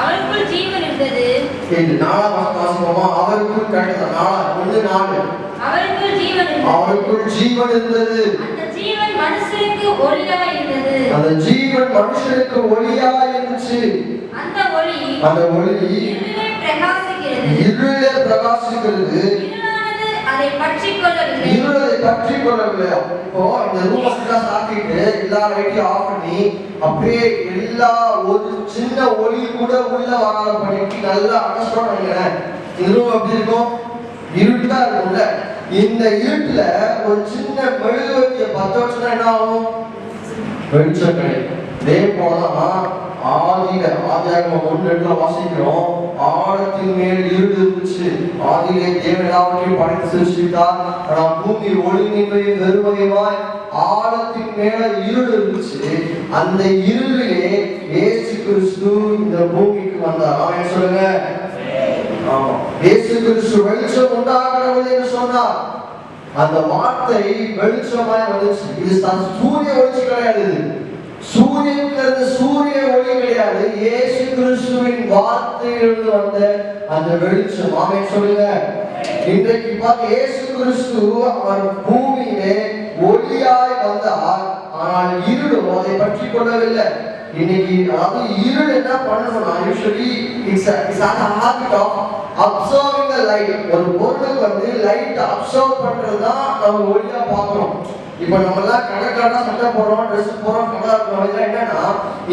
அவருக்குள் ஜீவன் இருந்தது. இது 4ஆம் வசனம் வாசிப்போமா? அவருக்குள் கரெக்ட்டா 4 அவருக்குள் ஜீவன் இருந்தது. அவருக்குள் ஜீவன் இருந்தது. அந்த ஜீவன் மனுஷனுக்கு ஒளியாய் இருந்தது. அந்த ஜீவன் மனுஷனுக்கு ஒளியாய் இருந்துச்சு. அந்த ஒளி இருளிலே பிரகாசிக்கிறது. இருளானது அதை பற்றிக் கொள்ளவில்லை. இப்போ இந்த ரூமை சாத்திட்டு எல்லா லைட்டையும் ஆஃப் பண்ணி அப்படியே எல்லா ஒரு சின்ன ஒளி கூட உள்ள வராத பண்ணிட்டு நல்லா அண்டர்ஸ்டாண்ட் பண்ணிக்கிறேன். இந்த ரூம் எப்படி இருக்கும்? இருட்டா இருக்கும்ல. இந்த இருட்டுல ஒரு சின்ன மெழுகுவர்த்தியை பத்த வச்சுன்னா என்ன ஆகும்? வெளிச்சம் கிடைக்கும். இதே போலதான் ஆதியாகமம் 1:2 வாசிக்கிறோம். ஆழத்தின் மேல் இருள் இருந்துச்சு. ஆதியிலே தேவன் எல்லாவற்றையும் படைத்து சிருஷ்டித்தார். பூமி ஒளியின்மை வெறுமையாய் ஆழத்தின் மேல இருள் இருந்துச்சு. அந்த இருளிலே இயேசு கிறிஸ்து இந்த பூமிக்கு வந்தார். ஆமென் சொல்லுங்க. ஆமா, இயேசு கிறிஸ்து வெளிச்சம் உண்டாகிறது என்று சொன்னார். அந்த வார்த்தை வெளிச்சமாய் வந்துச்சு. இது சூரிய வெளிச்சம் கிடையாது. சூரியனிலிருந்து சூரிய ஒளி கிடையாது. இயேசு கிறிஸ்துவின் வார்த்தையிலிருந்து வந்த அந்த வெளிச்சம். ஆமென் சொல்லுங்க. இன்றைக்கு பார்த்து இயேசு கிறிஸ்து அவர் பூமியிலே ஒளியாய் வந்தார். ஆனால் இருளும் அதை பற்றி கொள்ளவில்லை. இன்னைக்கு அதாவது இருள் என்ன பண்ணணும்னா, usually it's a habit of observing the light. ஒரு பொருளுக்கு வந்து லைட் அப்சர்வ் பண்றதுதான் நம்ம ஒளியா பார்க்கறோம். இப்ப நம்ம எல்லாம் கணக்கான சட்டை போடுறோம், ட்ரெஸ் போடுறோம், நல்லா இருக்கணும். என்னன்னா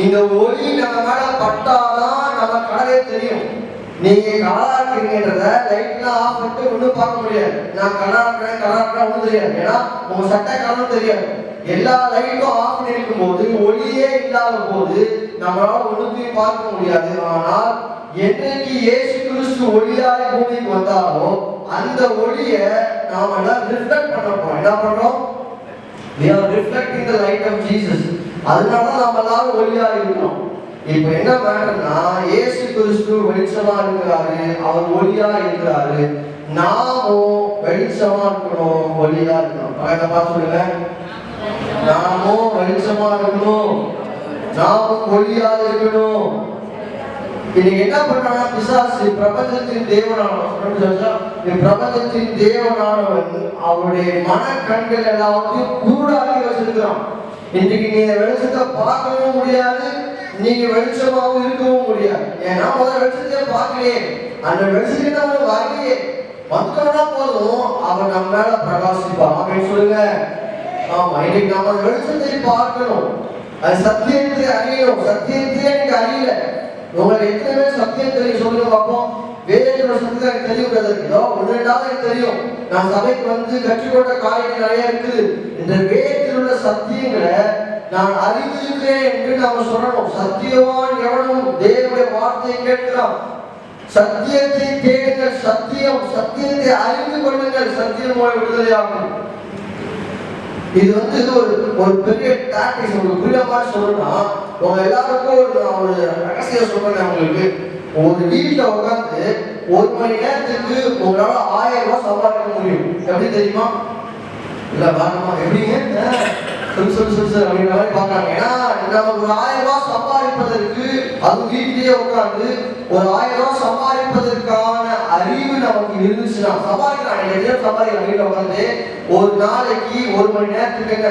இந்த ஒளி நம்ம மேல பட்டாதான் நம்ம கலரே தெரியும். நீங்க கலரா இருக்கீங்கன்றத லைட்லாம் ஆஃப் பண்ணிட்டு ஒன்றும் பார்க்க முடியாது. நான் கலரா இருக்கிறேன் ஒன்றும் தெரியாது. ஏன்னா உங்க சட்டை கலரும் தெரியாது. எல்லா லைட்டும் ஆஃப் பண்ணி இருக்கும் போது, ஒளியே இல்லாத போது நம்மளால ஒன்றுத்தையும் பார்க்க முடியாது. ஆனால் என்னைக்கு இயேசு கிறிஸ்து ஒளியாய் பூமிக்கு வந்தாலோ அந்த ஒளியை நாம எல்லாம் ரிஃப்ளெக்ட் பண்ண போறோம். என்ன பண்றோம்? We are reflecting the light of Jesus. அதனால நாம எல்லாம் ஒளியா இருக்கிறோம். இப்போ என்ன மேட்டர்னா, இயேசு கிறிஸ்து வெளிச்சமா இருக்கிறாரு, அவர் ஒளியா இருக்கிறாரு. நாமும் வெளிச்சமா இருக்கணும், ஒளியா இருக்கணும். பக்கத்துல பார்த்து சொல்லுங்க. நாமும் வெளிச்சமா இருக்கணும், நாமும் ஒளியா இருக்கணும். இன்னைக்கு என்ன பண்றாங்க? பிசாசு பிரபஞ்சத்தின் தேவனானவன் அவருடைய மன கண்கள் எல்லாத்தையும் கூடாக்கி வச்சிருக்கிறான். இன்றைக்கு நீங்க வெளிச்சத்தை பார்க்கவும் முடியாது, நீங்க வெளிச்சமாகவும் இருக்கவும் முடியாது. ஏன்னா முதல்ல வெளிச்சத்தையே பார்க்கலையே, அந்த வெளிச்சத்தை நம்ம வரலையே. வந்தோம்னா போதும் அவன் நம்ம மேல பிரகாசிப்பான். அப்படின்னு சொல்லுங்க. ஆமா, இன்னைக்கு நம்ம வெளிச்சத்தை பார்க்கணும், அது சத்தியத்தை அறியணும். சத்தியத்தையே நீங்க அறியல. உங்களுக்கு எத்தனை பேர் சத்தியம் தெரியும் சொல்லுங்க பார்ப்போம். வேதத்தோட சத்தியம் எனக்கு தெரியும். ஒன்று ரெண்டாவது எனக்கு தெரியும். நான் சபைக்கு வந்து கற்றுக்கொண்ட காரியங்கள் நிறைய இருக்குது. இந்த வேதத்தில் உள்ள சத்தியங்களை நான் அறிந்திருக்கிறேன் என்று நாம சொல்லணும். சத்தியவான் எவனும் தேவனுடைய வார்த்தையை கேட்கிறான். சத்தியத்தை தேடுங்கள், சத்தியத்தை அறிந்து கொள்ளுங்கள், சத்தியம் மூலம் விடுதலையாகும். இது வந்து ஒரு பெரிய டாக்டிக்ஸ். உங்களுக்கு புரிய மாதிரி சொல்லணும்னா, உங்க எல்லாருக்கும் ஒரு ரகசியம் சொல்றேன். உங்களுக்கு ஒரு வீட்டுல உட்காந்து 1 மணி நேரத்துக்கு உங்களால 1000 ரூபாய் சம்பாதிக்க முடியும். எப்படி தெரியுமா? இல்ல பாருமா எப்படிங்க சொல்லு அப்படின்ற மாதிரி பாக்குறாங்க. ஏன்னா நம்ம ஒரு 1000 ரூபாய் சம்பாதிப்பதற்கு, அது வீட்டிலேயே உட்காந்து ஒரு 1000 ரூபாய் சம்பாதிப்பதற்கான அறிவு நமக்கு இருந்துச்சுன்னா சம்பாதிக்கலாம். சம்பாதிக்கலாம். வீட்டில் உட்காந்து ஒரு நாளைக்கு 1 மணி நேரத்துக்கு என்ன,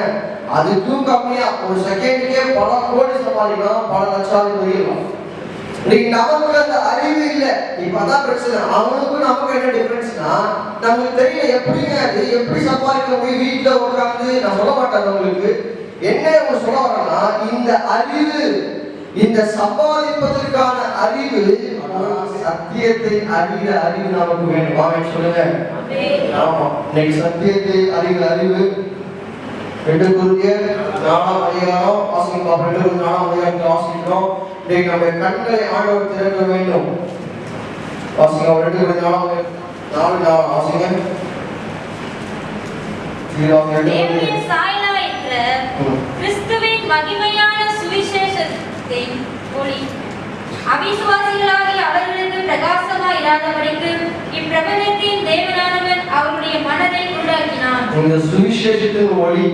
அதுக்கும் கம்மியா ஒரு செகண்டுக்கே பல கோடி சம்பாதிக்கலாம், பல லட்சம் புரியலாம். இன்னைக்கு நமக்கு அந்த அறிவு இல்லை. இப்ப அதான் பிரச்சனை. அவனுக்கும் நமக்கு என்ன டிஃபரன்ஸ்னா, நமக்கு தெரியல எப்படிங்க அது எப்படி சம்பாதிக்க முடியும். வீட்டுல உட்காந்து நான் சொல்ல மாட்டேன். உங்களுக்கு என்ன சொல்ல வரேன்னா, இந்த அறிவு, இந்த சம்பாதிப்பதற்கான அறிவு சத்தியத்தை அறிகிற அறிவு நமக்கு வேண்டும். ஆமென் சொல்லுங்க. ஆமா, இன்னைக்கு சத்தியத்தை அறிகிற அறிவு 2 கொரிந்தியர் 4ஆம் அதிகாரம் வாசிக்கிறோம். 2 கொரிந்தியர் 4ஆம் அதிகாரத்தை வாசிக்கிறோம். இன்னைக்கு நம்ம கண்களை ஆண்டவர் திறக்க வேண்டும். வாசிங்க 2 கொரிந்தியர் 4 வாசிங்க. தேவனுடைய சாயலா என்ற கிறிஸ்துவின் மகிமையான சுவிசேஷத்தின் ஒளி அவிசுவாசிகளாகிய அவர்களுக்கு பிரகாசமாய் இராதபடிக்கு இப்பிரபஞ்சத்தின் தேவனானவன் அவருடைய மனதை உண்டாக்கினான். இந்த சுவிசேஷத்தின் ஒளி,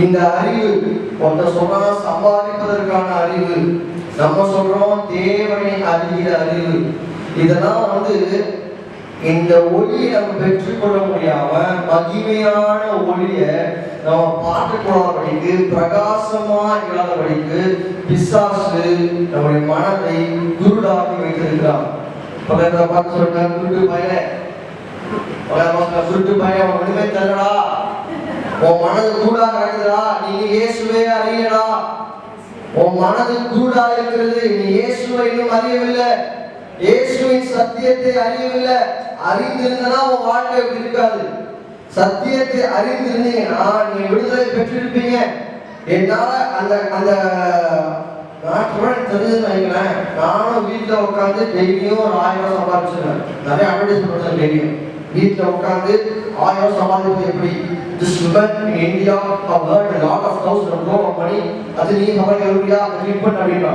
இந்த அறிவு, ஒருத்தர் சொல்றா சம்பாதிப்பதற்கான அறிவு, நம்ம சொல்றோம் தேவனை அறிகிற அறிவு. இதெல்லாம் இந்த ஒளியை நம்ம பெற்றுக்கொள்ள முடியாம மகிமையான ஒளிய நம்ம பார்த்துக்கொள்ளாதபடிக்கு, பிரகாசமா இல்லாதபடிக்கு பிசாசு நம்முடைய மனதை குருடாக்கி வைத்திருக்கிறான். பக்கத்துல பார்த்து சொல்ற குருட்டு பையன், குருட்டு பையன் ஒண்ணுமே தரடா, உன் மனது குருடா கிடக்குதா, நீங்க இயேசுவே அறியடா, உன் மனது குருடா இருக்கிறது, நீ இயேசுவை இன்னும் அறியவில்லை, இயேசுவின் சத்தியத்தை அறியவில்லை. அறிந்திருந்தனா உன் வாழ்க்கை இருக்காது. சத்தியத்தை அறிந்திருந்தீங்கன்னா நீங்க விடுதலை பெற்றிருப்பீங்க. என்னால அந்த அந்த தெரிஞ்சுங்களேன், நானும் வீட்டுல உட்காந்து டெய்லியும் ஒரு 1000 சம்பாதிச்சிருவேன். நிறைய அட்வர்டைஸ்மெண்ட் டெய்லியும் வீட்டுல உட்காந்து 1000 சம்பாதிப்பது எப்படி, this woman in India have earned a lot of thousands of crore of money, அது நீ சம்பாதிக்க அது ட்ரீட்மெண்ட் அப்படின்னா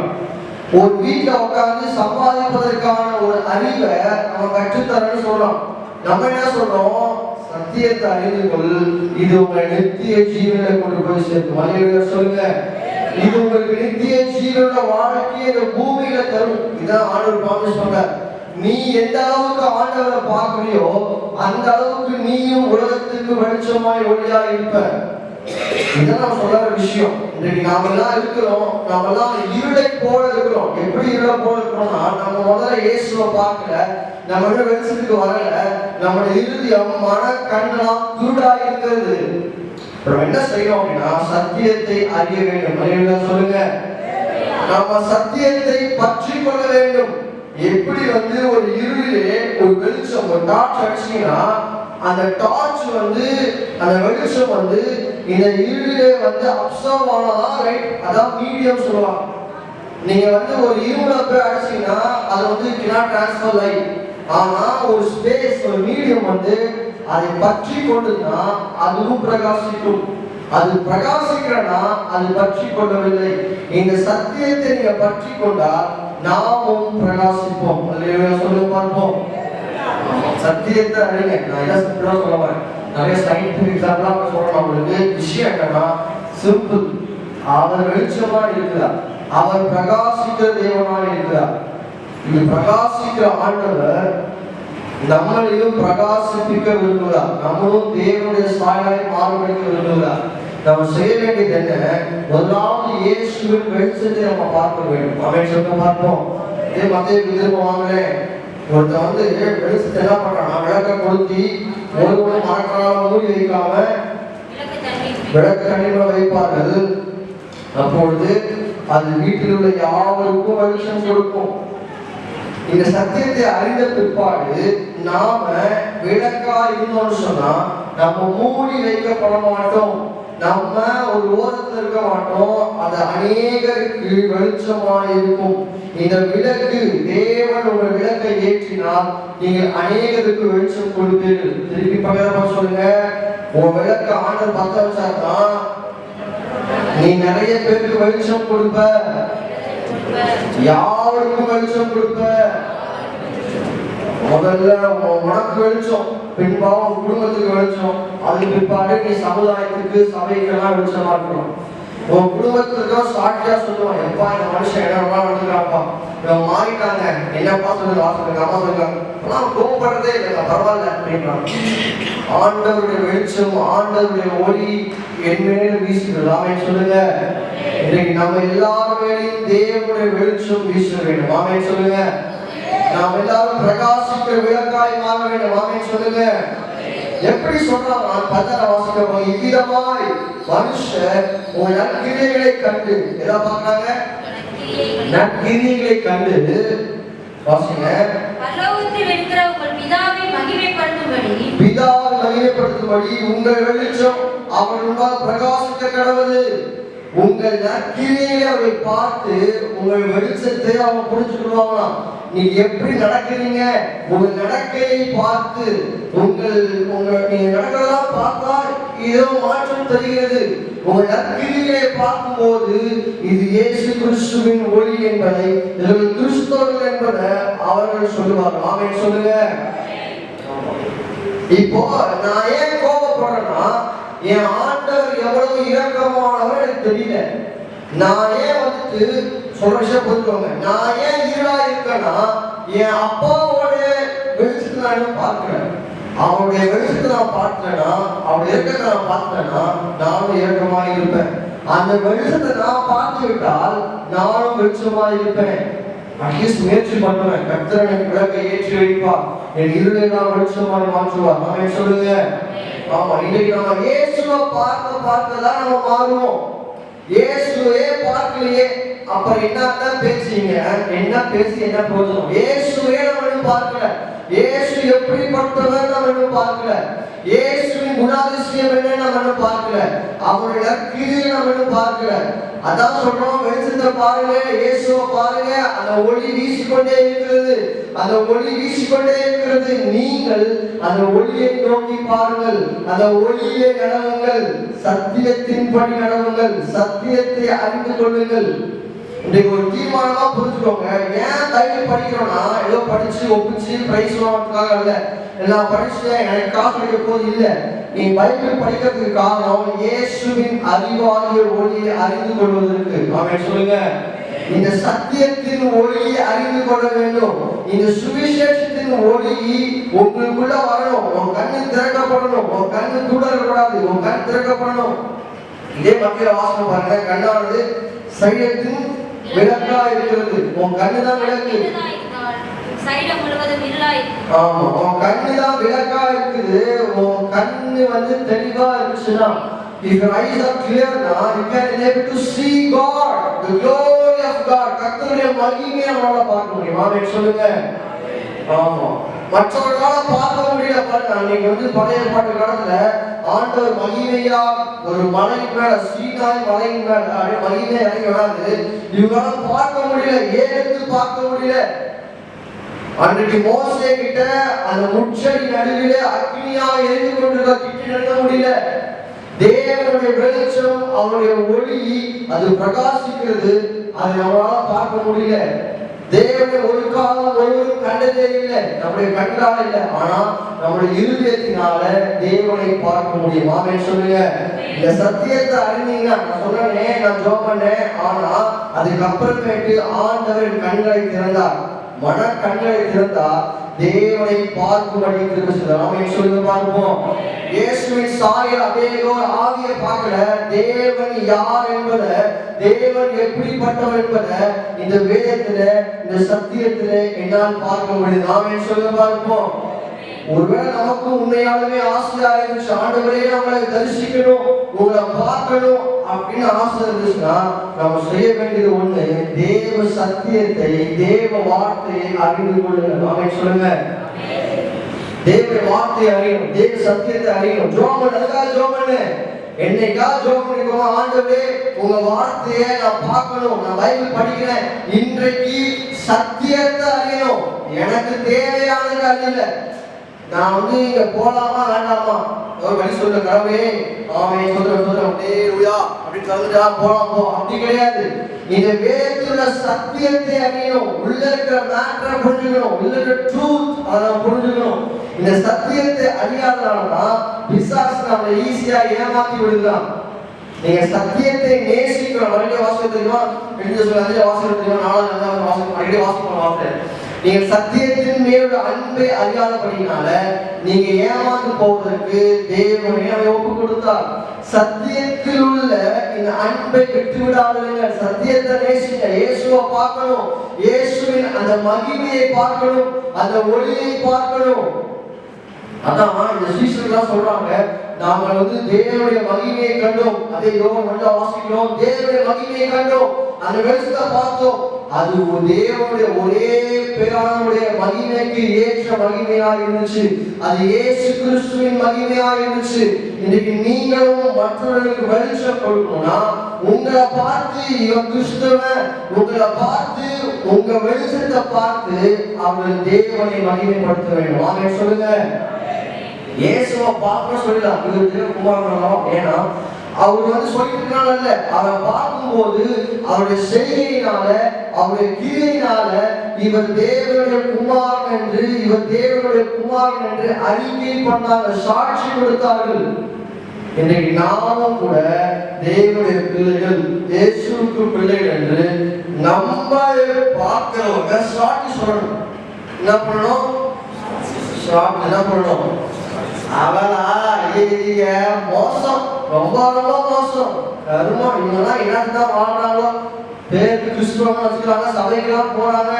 ஒரு வீட்டுல உட்காந்து சம்பாதிப்பதற்கான ஒரு அறிவை நம்ம கற்றுத்தரன்னு சொல்றோம். நம்ம என்ன சொல்றோம், சத்தியத்தை அறிந்து கொள், இது உங்களை நித்திய ஜீவனை கொண்டு போய் சேர்க்கும். அல்லேலூயா சொல்லுங்க. இது உங்களுக்கு நித்திய ஜீவனோட வாழ்க்கையை இந்த பூமியில தரும். இதான் ஆண்டவர் ப்ராமிஸ் பண்றார். நீ எந்த அளவுக்கு ஆண்டவரை பார்க்கறியோ அந்த அளவுக்கு நீயும் உலகத்துக்கு வெளிச்சமாய் ஒளியாய் இருப்ப. இதான் நம்ம சொல்ற விஷயம். இன்றைக்கு நாம எல்லாம் இருக்கிறோம், நம்ம எல்லாம் இருளை போல இருக்கிறோம். எப்படி இருளை போல இருக்கிறோம்னா, நம்ம முதல்ல இயேசுவை பார்க்கல, நம்ம வெளிச்சத்துக்கு வரல, நம்மளோட இருதயம் மன கண்ணெல்லாம் குருடா இருக்கிறது. நம்ம என்ன செய்யணும் அப்படின்னா, சத்தியத்தை அறிய வேண்டும். அறிய சொல்லுங்க. நம்ம சத்தியத்தை பற்றி கொள்ள வேண்டும். எப்படி ஒரு இருளிலே ஒரு வெளிச்சம், ஒரு டார்ச் அடிச்சீங்கன்னா அந்த டார்ச் அந்த வெளிச்சம் இந்த இருளிலே அப்சர்வ் ஆனதா, ரைட், அதான் மீடியம் சொல்லுவாங்க. நீங்க ஒரு இரும்புல போய் அடிச்சீங்கன்னா அது cannot transfer light. ஆனா ஒரு ஸ்பேஸ், ஒரு மீடியம் அதை பற்றி கொண்டுனா அதுவும் பிரகாசிக்கும். அது பிரகாசிக்கிறனா அது பற்றி கொள்ளவில்லை. இந்த சத்தியத்தை நீங்க பற்றி கொண்டால் நாமும் பிரகாசிப்போம். அல்லேலூயா சொல்லுங்க பார்ப்போம். சத்தியத்தை அறிங்க. நான் என்ன சிம்பிளா சொல்ல வரேன், நிறைய சயின்டிபிக் எக்ஸாம்பிளா சொல்றேன் உங்களுக்கு. விஷயம் என்னன்னா சிம்பிள். அவர் வெளிச்சமா இருக்கிறார், அவர் பிரகாசிக்கிற தேவனாக இருக்கிறார். இது பிரகாசிக்கிற ஆண்டவர் நம்மளையும் பிரகாசிப்பிக்க விரும்புகிறார். நம்மளும் தேவனுடைய சாயலாய் மாறுபடுத்த விரும்புகிறார். நம்ம செய்ய வேண்டியது என்ன, முதலாவது இயேசுவின் வெளிச்சத்தை நம்ம பார்க்க வேண்டும். அவன் சொல்ல பார்ப்போம். இதே மத்திய திரும்ப வாங்களேன், ஒருத்தன் வெளிச்சத்தை என்ன பண்றான், விளக்க கொளுத்தி ஒரு மரக்கால மூடி வைக்காம விளக்கு தண்ணீர் வைப்பார்கள். அப்பொழுது அது வீட்டில் உள்ள யாவருக்கும் வெளிச்சம் கொடுக்கும். இந்த சத்தியத்தை அறிந்த பிற்பாடு நாம விளக்கா இருந்தோம்னு சொன்னா நம்ம மூடி வைக்கப்பட மாட்டோம், நம்ம ஒரு ஓரத்தில் இருக்க மாட்டோம். அது அநேகருக்கு வெளிச்சமாக இருக்கும். இந்த விளக்கு, தேவன் உங்க விளக்கை ஏற்றினால் நீங்கள் அநேகருக்கு வெளிச்சம் கொடுப்பீர்கள். திருப்பி பகிரமா சொல்லுங்க, உன் விளக்க ஆண்டவர் பத்த வச்சாதான் நீ நிறைய பேருக்கு வெளிச்சம் கொடுப்ப, யாருக்கும் வெளிச்சம் கொடுப்ப. முதல்ல உனக்கு வெளிச்சம், பின்பாவும் குடும்பத்துக்கு வெளிச்சம், அதுக்கு பிற்பாடு நீ சமுதாயத்துக்கு சபைக்கெல்லாம் வெளிச்சமா இருக்கணும். உன் குடும்பத்துக்கு சாட்சியா சொல்லுவான், எப்பா இந்த மனுஷன் என்ன வந்துக்கிறாப்பா, இவன் மாறிட்டாங்க, என்னப்பா சொல்லுங்க, வாசலுங்க, அம்மா சொல்லுங்க, ஆனால் கோவப்படுறதே இல்லைங்க, பரவாயில்ல அப்படின்றான். ஆண்டவருடைய வெளிச்சம், ஆண்டவருடைய ஒளி என் மேல் வீசுகிறது. ஆமென் சொல்லுங்க. இன்னைக்கு நம்ம எல்லாரும் தேவனுடைய வெளிச்சம் வீச வேண்டும். ஆமென் சொல்லுங்க. நாம் எல்லாரும் பிரகாசிக்கிற விளக்காய் மாற வேண்டும். ஆமென் சொல்லுங்க. எப்படி சொல்றாங்க, பதற வாசிக்கிறோம், இவ்விதமாய் மனுஷர் உங்க நற்கிரியைகளை கண்டு எதை பார்க்கறாங்க, நற்கிரியைகளை கண்டு வாசிங்க. பரலோகத்தில் இருக்கிற உங்கள் பிதாவை மகிமைப்படுத்தும்படி உங்கள் வெளிச்சம் அவர் முன்பாக பிரகாசிக்க கடவுது. உங்கள் நற்கிரியை அவரை பார்த்து உங்கள் வெளிச்சத்தை அவங்க புரிஞ்சுக்கிடுவாங்களாம். நீங்க எப்படி நடக்கிறீங்க, உங்க நடக்கையை பார்த்து நீங்க நடக்கிறதெல்லாம் பார்த்தா ஏதோ மாற்றம் தெரிகிறது. உங்க நற்கிரியை பார்க்கும் போது இது இயேசு கிறிஸ்துவின் ஒளி என்பதை, கிறிஸ்தவர்கள் என்பதை அவர்கள் சொல்லுவாங்க. ஆமென் சொல்லுங்க. இப்போ நான் ஏன் கோபப்படுறேன்னா, என் ஆண்டவர் எவ்வளவு இரக்கமானவர் எனக்கு தெரியல. நான் ஏன் சொல்ற விஷயம் புரிஞ்சுக்கோங்க. நான் ஏன் இருளா இருக்கேன்னா, என் அப்பாவோட வெளிச்சத்தை நான் பார்க்கிறேன். அவருடைய வெளிச்சத்தை நான் பார்க்கிறேன்னா, அவருடைய இயக்கத்தை நான் பார்க்கிறேன்னா, நானும் இயக்கமாக இருப்பேன். அந்த வெளிச்சத்தை நான் பார்த்து விட்டால் நானும் வெளிச்சமாக இருப்பேன். அட்லீஸ்ட் முயற்சி பண்ணுவேன். கர்த்தர் எனக்கு விளக்கை ஏற்றி வைப்பார், என் இருளை நான் வெளிச்சமாக மாற்றுவார். நம்ம சொல்லுங்க. ஆமா, இன்னைக்கு நம்ம இயேசுவை பார்க்கதான் நம்ம மாறுவோம். இயேசுவே பார்க்கலையே அப்புறம் என்னதான் பேசுறீங்க? என்ன பேசி என்ன பிரயோஜனம்? இயேசுவே நம்ம பார்க்கல. இயேசு எப்படிப்பட்டவர் நம்ம பார்க்கல. இயேசுவின் குணாதிசயம் என்ன நம்ம பார்க்கல. அவருடைய கிரியை நம்ம பார்க்கல. அதான் சொல்றோம், வெளிச்சத்தை பாருங்க, இயேசுவை பாருங்க. அந்த ஒளி வீசிக்கொண்டே இருக்கிறது. அந்த ஒளி வீசிக்கொண்டே இருக்கிறது. நீங்கள் அந்த ஒளியை நோக்கி பாருங்கள். அந்த ஒளியை நடவுங்கள். சத்தியத்தின்படி நடவுங்கள். சத்தியத்தை அறிந்து கொள்ளுங்கள். இன்னைக்கு ஒரு தீர்மானமா புரிஞ்சுக்கோங்க. ஏன் பைபிள் படிக்கிறோம்னா ஏதோ படிச்சு ஒப்பிச்சு பிரைஸ் வாங்குறதுக்காக இல்ல. எல்லாம் படிச்சு எனக்கு காசு கிடைக்க போது இல்ல. நீ பைபிள் படிக்கிறதுக்கு காரணம் இயேசுவின் அறிவாகிய ஒளியை அறிந்து கொள்வதற்கு. ஆமென் சொல்லுங்க. இந்த சத்தியத்தின் ஒளியை அறிந்து கொள்ள வேண்டும். இந்த சுவிசேஷத்தின் ஒளி உங்களுக்குள்ள வரணும். உன் கண்ணு திறக்கப்படணும். உன் கண்ணு கூடக்கூடாது. உன் கண் திறக்கப்படணும். இதே மத்திய வாசனம் பாருங்க. கண்ணானது சைடத்தின் விளக்கா இருக்கிறது. உன் கண்ணுதான் விளக்கு. ஆமா, உன் கண்ணுதான் விளக்கா இருக்குது. உன் கண்ணு தெளிவா இருந்துச்சுன்னா, if your eyes are clear now, you can able to see God, the glory of God. கர்த்தருடைய மகிமையை நம்மளால பார்க்க முடியும். ஆமென் சொல்லுங்க. ஆமா, மற்றவர்களால பார்க்க முடியல. பாருங்க, அன்னைக்கு பழைய பாட்டு காலத்துல ஆண்டவர் மகிமையா ஒரு மலை மேல, சீனாய் மலையின் மேல மகிமை இறங்கி வராது. இவங்களால பார்க்க முடியல. ஏத்து பார்க்க முடியல. அன்றைக்கு மோசே கிட்ட அந்த முச்சடி நடுவிலே அக்னியா எரிந்து கொண்டிருக்க கிட்ட நிறுத்த முடியல. தேவனுடைய வெளிச்சம், அவருடைய ஒளி அது பிரகாசிக்கிறது. அதை நம்மளால பார்க்க முடியல. தேவனை ஒரு காலம் ஒருவரும் கண்டதே இல்லை. நம்முடைய கண்களால இல்லை, ஆனா நம்முடைய இருதயத்தினால தேவனை பார்க்க முடியும். ஆமென் சொல்லுங்க. இந்த சத்தியத்தை அறிந்தீங்கன்னா, நான் சொன்னேன், நான் ஜெபம் பண்ணேன், ஆனா அதுக்கப்புறமேட்டு ஆண்டவர் கண்களை திறந்தார். மன கண்களை திறந்தார். தேவனை பார்க்கும்படி கிருபை செய்தார். ஆமென் சொல்லுங்க. பார்ப்போம். இயேசுவின் சாயல் அதேயோ ஆவியை பார்க்கல. தேவன் யார் என்பதை, தேவன் எப்படிப்பட்டவர் என்பதை இந்த வேதத்துல, இந்த சத்தியத்துல என்னால் பார்க்க முடியுது. ஆமென் சொல்லுங்க. பார்ப்போம். ஒருவேளை நமக்கு உண்மையாலுமே ஆசையா இருந்துச்சு, ஆண்டவரே நம்மளை தரிசிக்கணும், உங்களை பார்க்கணும் அப்படின்னு ஆசை இருந்துச்சுன்னா, நம்ம செய்ய வேண்டியது ஒண்ணு, தேவ சத்தியத்தை, தேவ வார்த்தையை அறிந்து கொள்ளுங்க. ஆமென் சொல்லுங்க. தேவ வார்த்தையை அறியணும், தேவ சத்தியத்தை அறியணும். ஜோமன் அதுக்காக ஜோமன்னு என்னைக்கா ஜோம் பண்ணிக்கோங்க. ஆண்டவரே உங்க வார்த்தையை நான் பார்க்கணும், நான் பைபிள் படிக்கிறேன், இன்றைக்கு சத்தியத்தை அறியணும். எனக்கு தேவையானது அறியல, நான் இங்க போலாமா வேண்டாமா ஒரு வழி சொல்ல கடவுளே. ஆமென் சொல்றேன் ஹalleluya அப்படி சொல்லுடா போலாம் போ, அப்படி கிடையாது. இந்த வேதத்துல சத்தியத்தை அறியணும். உள்ள இருக்கிற மேட்டரை புரிஞ்சுக்கணும். உள்ள இருக்கிற ட்ரூத் அதை புரிஞ்சுக்கணும். இந்த சத்தியத்தை அறியாதனாலதான் பிசாசு நம்மளை ஈஸியா ஏமாத்தி விடுகிறான். நீங்க சத்தியத்தை நேசிக்கணும். மறுபடியும் வாசிக்க தெரியுமா? வாசிக்க தெரியுமா? 4 மறுபடியும் வாசிக்கணும். வார்த்தை நீங்க சத்தியத்தின் மேல் அன்பை அறியாதபடினால நீங்க ஏமாந்து போவதற்கு தேவனை ஒப்பு கொடுத்தார். சத்தியத்தில் உள்ள இந்த அன்பை விட்டு விடாதீர்கள். சத்தியத்தை நேசிங்க. இயேசுவை பார்க்கணும். இயேசுவின் அந்த மகிமையை பார்க்கணும். அந்த ஒளியை பார்க்கணும். அதான் இந்த சீஷர்கள் சொல்றாங்க, நாங்கள் தேவனுடைய மகிமையை கண்டோம். அதே யோவான் 1 வாசிக்கிறோம். தேவனுடைய மகிமையை கண்டோம், அந்த வெளிச்சத்தை பார்த்தோம். அது தேவனுடைய ஒரே பேரானுடைய மகிமைக்கு ஏற்ற மகிமையா இருந்துச்சு. அது இயேசு கிறிஸ்துவின் மகிமையா இருந்துச்சு. இன்னைக்கு நீங்களும் மற்றவர்களுக்கு வெளிச்சம் கொடுக்கணும்னா உங்களை பார்த்து இவன் கிறிஸ்தவன், உங்களை பார்த்து உங்க வெளிச்சத்தை பார்த்து அவர்கள் தேவனை மகிமைப்படுத்த வேண்டும். ஆமென் சொல்லுங்க. இயேசுவை பார்க்க சொல்லலாம், இவருக்கு குமாரன். ஏன்னா அவர் சொல்லிட்டு அல்ல, அவரை பார்க்கும்போது அவருடைய செய்கையினால அவருடைய கிரியையினால இவர் தேவனுடைய குமாரன் என்று, இவர் தேவனுடைய குமாரன் என்று அறிக்கை பண்ணாங்க, சாட்சி கொடுத்தார்கள். இன்றைக்கு நாமும் கூட தேவனுடைய பிள்ளைகள், இயேசுவுக்கு பிள்ளைகள் என்று நம்மளை பார்க்கிறவங்க சாட்சி சொல்லணும். என்ன பண்ணணும்? என்ன பண்ணணும்? அவளா மோசம், ரொம்ப ரொம்ப மோசம், கருமம், இவங்கெல்லாம் என்னதான் வாழ்றாங்களோ, பேருக்கு கிறிஸ்துவம் வச்சுக்கிறாங்க, சபைக்கெல்லாம் போறாங்க,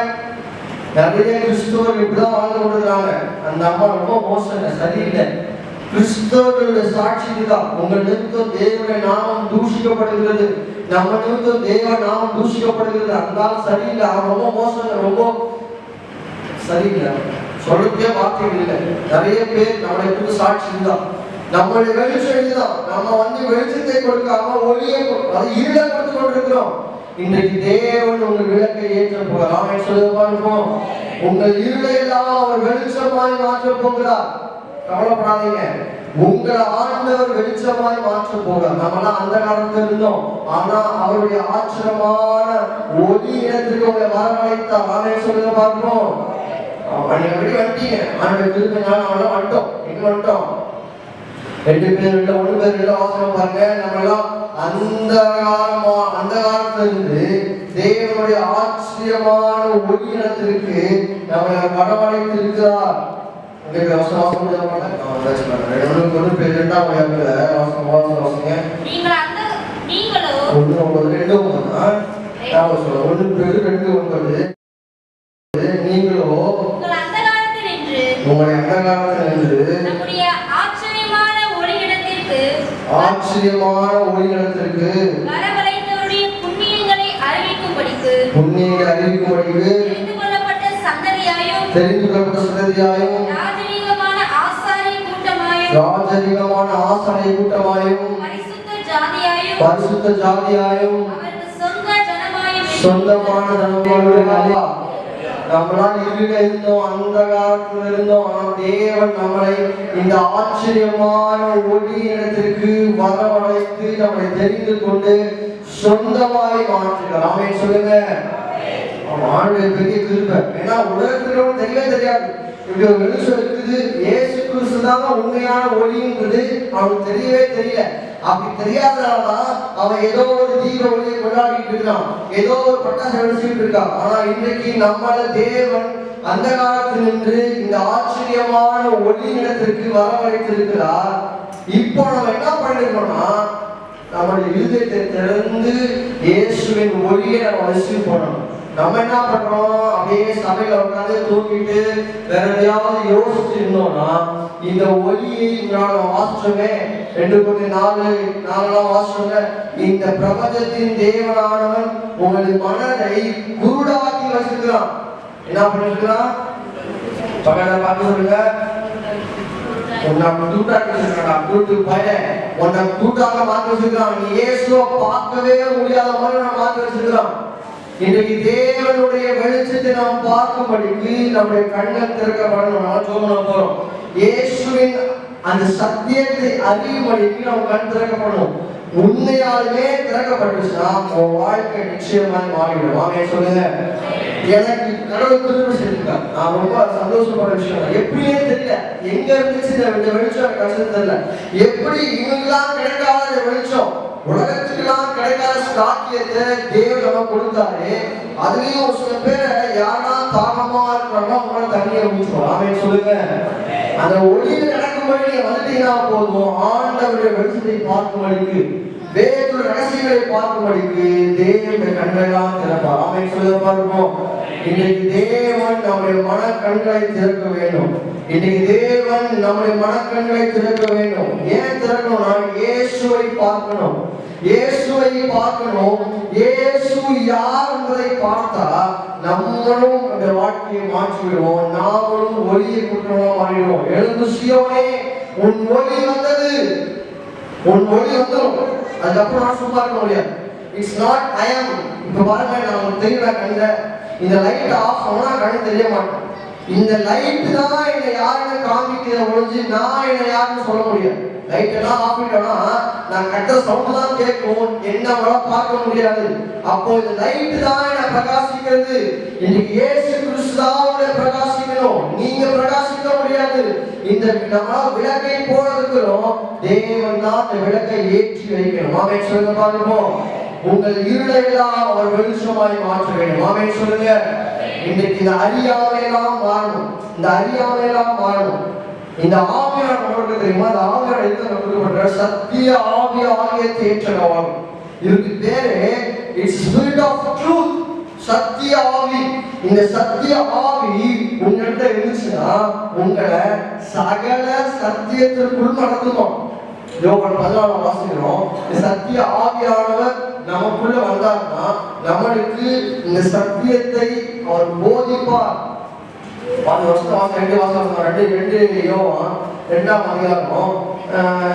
நிறைய கிறிஸ்துவர் இப்படிதான் வாழ்ந்து கொண்டிருக்காங்க. அந்த அம்மா ரொம்ப மோசம், சரியில்லை. கிறிஸ்தவர்களுடைய சாட்சி தான். உங்கள் நிமித்தம் தேவனுடைய நாமம் தூஷிக்கப்படுகிறது, நம்ம நிமித்தம் தேவ நாமம் தூஷிக்கப்படுகிறது. அந்த சரியில்லை, அவன் ரொம்ப மோசம், ரொம்ப சரியில்லை, சொல்றதுக்கே வார்த்தைகள் இல்லை. நிறைய பேர் நம்மளை குறித்து சாட்சி தான். நம்மளுடைய வெளிச்சம் தான். நம்ம வெளிச்சத்தை கொடுக்காம ஒளியை இருளை கொடுத்து கொண்டிருக்கிறோம். இன்றைக்கு தேவன் உங்கள் விளக்கை ஏற்ற போகிறார். சொல்லுவோம், உங்கள் இருளை எல்லாம் அவர் வெளிச்சமாய் மாற்ற போகிறார். கவலைப்படாதீங்க, உங்களை ஆண்டவர் வெளிச்சமாய் மாற்ற போகிறார். நம்மளாம் அந்த காலத்துல இருந்தோம், ஆனா அவருடைய ஆச்சரியமான ஒளி இடத்துக்கு உங்களை வரவழைத்தார். ஆமென் சொல்லுங்க பார்ப்போம். எப்படி வந்துட்டீங்க? ஆண்டவர் திருப்பினால நம்மளாம் வந்துட்டோம். எங்க வந்துட்டோம்? 2 பேர் இல்லை, 1 பேர் இல்லை, அவசரம் பாருங்க. நம்மளாம் அந்த காலத்துல இருந்து தேவனுடைய ஆச்சரியமான ஒளி இடத்திற்கு நம்மளை வரவழைத்து இருக்கிறார். நீங்களோ உங்களை அந்த காலத்தில் நின்று ஆச்சரியமான ஒளியிடத்திற்கு வரவழைத்தவருடைய புண்ணியங்களை அறிவிக்கும்படிக்கு தெரிந்து கொள்ளப்பட்ட சந்ததியாயும் ராஜரீகமான ஆசாரிய கூட்டமாயும் பரிசுத்த ஜாதியாயும் சொந்தமான ஜனமாயும் நம்மளால் இருள இருந்தோம், அந்த காலத்தில் இருந்தோம். ஆனால் தேவன் நம்மளை இந்த ஆச்சரியமான ஒளி இடத்திற்கு வரவழைத்து நம்மளை தெரிந்து கொண்டு சொந்தமாய் மாற்றுகிறார். ஆமென் சொல்லுங்க. ஆண்டவர் பெரிய கிருபை. ஏன்னா உலகத்துல தெரியவே தெரியாது, இப்படி ஒரு வெளிச்சம் இருக்குது, இயேசு கிறிஸ்து தான் உண்மையான ஒளிங்கிறது அவனுக்கு தெரியவே தெரியல. அப்படி தெரியாதனாலதான் அவன் ஏதோ ஒரு தீப ஒளியை கொண்டாடிட்டு இருக்கான், ஏதோ ஒரு பட்டாசு வெடிச்சுட்டு இருக்கான். ஆனா இன்றைக்கு நம்மள தேவன் அந்த காலத்தில் நின்று இந்த ஆச்சரியமான ஒளி இடத்திற்கு வரவழைத்திருக்கிறார். இப்போ நம்ம என்ன பண்ணிருக்கோம்னா, நம்முடைய இருதயத்தை திறந்து இயேசுவின் ஒளியை நம்ம ரிசீவ் பண்ணணும். நம்ம என்ன பண்றோம்? அப்படியே சபையில உட்காந்து தூக்கிட்டு வேற எதையாவது யோசிச்சு இருந்தோம்னா, இந்த ஒளியை நான் வாசிச்சோமே 2:4 வாசிச்சோங்க. இந்த பிரபஞ்சத்தின் தேவனானவன் உங்கள் மனதை குருடாக்கி வச்சிருக்கிறான். என்ன பண்ணிருக்கிறான்? பக்கத்துல பார்த்து சொல்லுங்க, உன்னை குருடாக்கி வச்சிருக்கான். குருட்டு பையன் உன்னை குருடாக மாற்றி வச்சிருக்கான். நீ இயேசுவை பார்க்கவே முடியாத மாதிரி நான் மாற்றி வச்சிருக்கிறான். இன்றைக்கு தேவனுடைய வெளிச்சத்தை நாம் பார்க்கும்படிக்கு நம்முடைய கண்கள் திறக்கப்படணும். போறோம், இயேசுவின் அந்த சத்தியத்தை அறியும்படிக்கு நம்ம கண் திறக்கப்படணும். உண்மையாலுமே திறக்கப்பட்டுச்சுன்னா உன் வாழ்க்கை நிச்சயமாய் மாறிவிடும். ஆமென் சொல்லுங்க. எனக்கு கடவுள் திரும்ப செஞ்சிருக்கார், நான் ரொம்ப சந்தோஷப்படுற விஷயம். எப்படியே தெரியல, எங்க இருந்துச்சு இந்த வெளிச்சம் கிடைச்சது தெரியல. எப்படி இவங்கெல்லாம் கிடைக்காத வெளிச்சம், உலகத்துக்கெல்லாம் கிடைக்காத சாக்கியத்தை தேவன் நம்ம கொடுத்தாரு. அதுலயும் ஒரு சில பேரை யாரா தாகமா இருக்கிறோம்னா உங்களால தண்ணியை ஊற்றுவோம். ஆமென் சொல்லுங்க. அந்த ஒளியில நடக்கும்படி நீங்க வந்துட்டீங்கன்னா போதும், ஆண்டவருடைய வெளிச்சத்தை பார்க்கும்படிக்கு, வேறு ரகசியங்களை பார்க்கும்படிக்கு தேவனுடைய கண்களெல்லாம் திறப்பார். ஆமென் சொல்லுங்க பார்ப்போம். இன்னைக்கு தேவன் நம்முடைய மனக்கண்களை திறக்க வேண்டும். இன்னைக்கு தேவன் நம்முடைய மனக்கண்களை திறக்க வேண்டும். ஏன் திறக்கணும்? நான் இயேசுவை பார்க்கணும். இயேசுவை பார்க்கணும். இயேசு யார் என்பதை பார்த்தா நம்மளும் அந்த வாழ்க்கையை மாற்றி விடுவோம். நாமளும் ஒளியை கொடுக்கிறவா மாறிடுவோம். எழுந்து சீயோனே, உன் ஒளி வந்தது, உன் ஒளி வந்துடும். அதுக்கப்புறம் நான் சும்மா இருக்க முடியாது. இட்ஸ் நாட் ஐ ஆம். இப்ப பாருங்க, நான் தெரியல கண்ட இந்த லைட் ஆஃப் ஆனா கண்ணு தெரிய மாட்டேன். இந்த லைட் தான் என்னை யாருன்னு காமிக்கிற ஒழிஞ்சு நான் என்னை யாருன்னு சொல்ல முடியாது. லைட் எல்லாம் ஆஃப் பண்ணிட்டோம்னா நான் கட்ட சவுண்ட் தான் கேட்கும், என்ன பார்க்க முடியாது. அப்போ இந்த லைட் தான் என்னை பிரகாசிக்கிறது. இன்னைக்கு இயேசு கிறிஸ்து தான் பிரகாசிக்கணும், நீங்க பிரகாசிக்க முடியாது. இந்த நம்ம விளக்கை போல இருக்கிறோம், தேவன் தான் அந்த விளக்கை ஏற்றி வைக்கணும். ஆமென் சொல்லுங்க பார்ப்போம். உங்கள் இருளை எல்லாம் அவர் வெளிச்சமாய் மாற்ற வேண்டும். ஆமென் சொல்லுங்க. இன்றைக்கு இந்த அறியாமையெல்லாம் மாறணும், இந்த அறியாமையெல்லாம் மாறணும். இந்த ஆவியார் நமக்கு தெரியுமா? இந்த ஆவியார் எதுக்கு கொடுக்கப்பட்ட சத்திய ஆவியாகிய தேற்றவாகும். இதுக்கு பேரு இட்ஸ் ஸ்பிரிட் ஆஃப் ட்ரூத், சத்திய ஆவி. இந்த சத்திய ஆவி உங்கள்கிட்ட இருந்துச்சுன்னா உங்களை சகல சத்தியத்திற்குள் நடத்துமா. யோவான் 14 வாசிக்கிறோம். சத்திய ஆவியானவர் நமக்குள்ள வந்தார்னா நம்மளுக்கு இந்த சத்தியத்தை அவர் போதிப்பார். 2 யோவான் 2ஆம் அதிகாரம்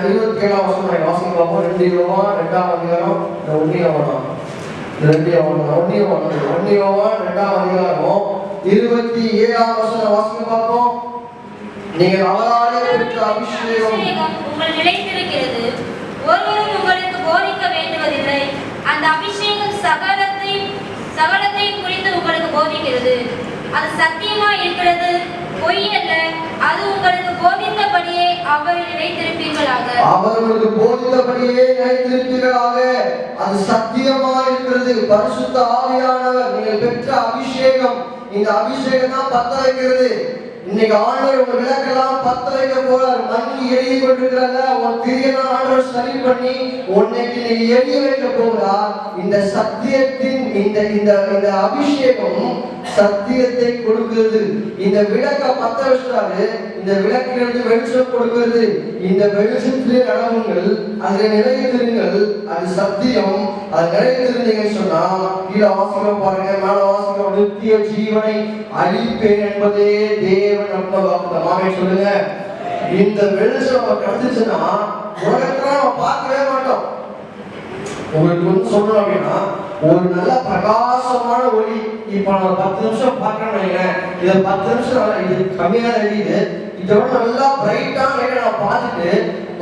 27ஆம் வசனம் வாசிக்க பார்ப்போம். 2 யோவான் 2ஆம் அதிகாரம் 1 யோவான் 2ஆம் அதிகாரம் 27ஆம் வசனம் வாசிக்க பார்ப்போம். நீங்கள் அவராலே பெற்ற அபிஷேகம் உங்கள் நிலைத்திருக்கிறது, ஒருவரும் உங்களுக்கு போதிக்க வேண்டுவதில்லை. அந்த அபிஷேகம் சகலத்தையும் குறித்து உங்களுக்கு போதிக்கிறது. அது சத்தியமாய் இருக்கிறது, பொய் அல்ல. அது உங்களுக்கு போதித்தபடியே அவரை நிலைத்திருப்பீர்களாக. அவர்களுக்கு போதித்தபடியே நிலைத்திருப்பீர்களாக. அது சத்தியமாய் இருக்கிறது. பரிசுத்த ஆவியானவர் நீங்கள் பெற்ற அபிஷேகம், இந்த அபிஷேகம் தான் பத்த வைக்கிறது. இன்னைக்கு ஆண்டவர் உங்க விளக்கெல்லாம் பத்த வைக்க போறார். மண்ணி எரிய கொண்டிருக்கிறத உன் திரியெல்லாம் ஆண்டவர் சரி பண்ணி உன்னைக்கு நீ எரிய வைக்க போகிறார். இந்த சத்தியத்தின் இந்த அபிஷேகம் சத்தியத்தை கொடுக்கிறது. இந்த விளக்க பத்த வச்சாரு, இந்த விளக்கிலிருந்து வெளிச்சம் கொடுக்கிறது. இந்த வெளிச்சத்திலே நடவுங்கள், அதில் நிலைத்திருங்கள். அது சத்தியம். அது நிலைத்திருந்தீங்கன்னு சொன்னா கீழே வாசிக்க பாருங்க, மேல வாசிக்க நித்திய ஜீவனை அழிப்பேன் என்பதே தேவன் நம்ம மாமே சொல்லுங்க. இந்த வெளிச்சம் கிடைச்சிச்சுன்னா உலகத்துல நம்ம பார்க்கவே மாட்டோம். உங்களுக்கு வந்து சொல்லணும் அப்படின்னா ஒரு நல்ல பிரகாசமான ஒளி. இப்ப நான் 10 நிமிஷம் பார்க்கறேன்னு, இதை 10 நிமிஷம் இது கம்மியான எரியுது, இதோட நல்லா பிரைட்டான லைட்டை நான் பார்த்துட்டு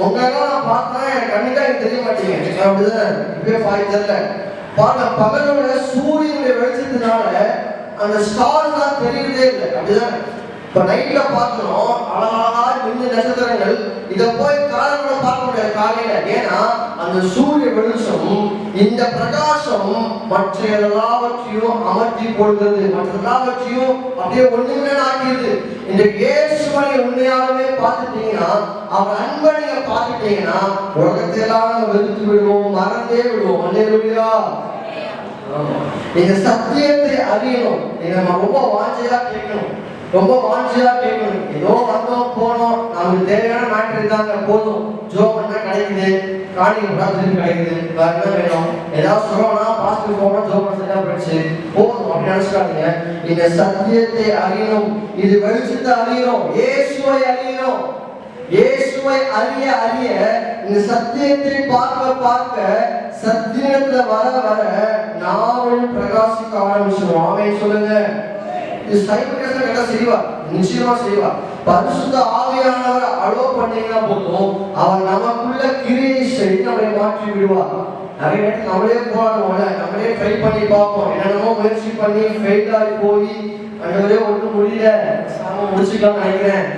உங்களெல்லாம் நான் பார்த்தா எனக்கு கண்ணுக்கா எனக்கு தெரிய மாட்டேங்க. அப்படிதான் இப்பவே தெரியல பாருங்க. பகலோட சூரியனுடைய வெளிச்சத்தினால அந்த ஸ்டார் தான் தெரியறதே இல்லை. அப்படிதான் இப்ப நைட்ல பார்க்கிறோம் அழகா மின்னு நட்சத்திரங்கள். இதை போய் காலையில பார்க்க முடியாது காலையில. ஏன்னா அந்த சூரிய வெளிச்சம், இந்த பிரகாசம் மற்ற எல்லாவற்றையும் அமர்த்தி போடுகிறது, மற்ற எல்லாவற்றையும் அப்படியே ஒண்ணுமே ஆக்கிடுது. இந்த இயேசுவை உண்மையாகவே பார்த்துட்டீங்கன்னா, அவர் அன்பை நீங்க பார்த்துட்டீங்கன்னா உலகத்தையெல்லாம் வெறுத்து விடுவோம், மறந்தே விடுவோம். அல்லேலூயா. இந்த சத்தியத்தை அறியணும். இதை நம்ம ரொம்ப வாஞ்சையா கேட்கணும், ரொம்ப வாஞ்சியா கேட்கணும். ஏதோ வந்தோம் போனோம், நமக்கு தேவையான மேட்டர் இருந்தாங்க போதும். ஜோப் பண்ணா கிடைக்குது, காணிக்கு பிரார்த்தனை கிடைக்குது, வேற என்ன வேணும்? ஏதாவது சொல்லணும்னா பாஸ்டர் போனோம், ஜோப் பண்ண சரியா போயிடுச்சு போதும் அப்படி நினைச்சுக்காதீங்க. இந்த சத்தியத்தை அறியணும், இது வெளிச்சத்தை அறியணும், இயேசுவை அறியணும். இயேசுவை அறிய அறிய இந்த சத்தியத்தை பார்க்க பார்க்க சத்தியத்துல வர வர நாமும் பிரகாசிக்க ஆரம்பிச்சிடும். ஆமென் சொல்லுங்க. நிச்சயமா செய்வார். பரிசுத்த ஆவியானவர் அலோ பண்ணீங்கன்னா போதும், அவர் நமக்குள்ள கிரியை செய்து நம்மளை மாற்றி விடுவார். நிறைய நேரத்தில் நம்மளே போராடுவோம்ல, நம்மளே ட்ரை பண்ணி பார்ப்போம், என்னென்னமோ முயற்சி பண்ணி ஃபெயில் ஆகி போய் அண்டவரே ஒன்றும் முடியல, சாம முடிச்சுக்கலாம்னு நினைக்கிறேன்,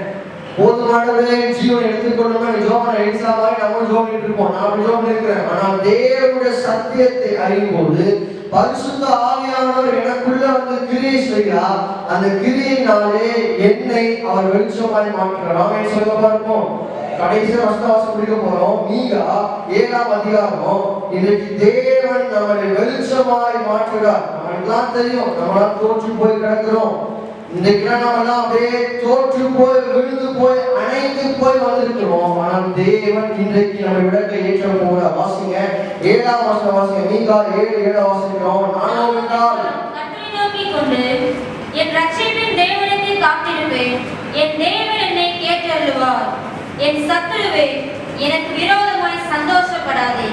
போதுமானவரே ஜீவனை எடுத்துக்கொள்ளுமா ஜோபனை எக்ஸாம் மாதிரி நம்ம ஜோபிட்டு இருப்போம். நான் ஜோபன் இருக்கிறேன். ஆனால் தேவனுடைய சத்தியத்தை அறியும் போது பரிசுத்த ஆவியானவர் எனக்குள்ள வந்து கிரியை செய்கிறார். அந்த கிரியினாலே என்னை அவர் வெளிச்சமாய் மாற்றுகிறார். நாமே சொல்ல பார்ப்போம். கடைசி வசனவாசம் முடிக்க போறோம். மீகா 7ஆம் அதிகாரம். இன்னைக்கு தேவன் நம்மளை வெளிச்சமாய் மாற்றுகிறார். நம்மளுக்குலாம் தெரியும், நம்மளாம் தோற்று போய் கிடக்கிறோம். இன்றைக்கு நம்ம எல்லாம் அப்படியே தோற்று போய் விழுந்து போய் அணைந்து போய் வந்திருக்கிறோம். ஆனால் தேவன் இன்றைக்கு நம்ம விளக்கை ஏற்ற போற வாசிங்க 7ஆம் வசனம் வாசிங்க. மீகா 7:7 வாசிக்கிறோம். நானும் என்றால் கர்த்தரை நோக்கிக் கொண்டு என் ரட்சிப்பின் தேவனுக்கு காத்திருப்பேன். என் தேவன் என்னை கேட்டருளுவார். என் சத்துருவே, எனக்கு விரோதமாய் சந்தோஷப்படாதே.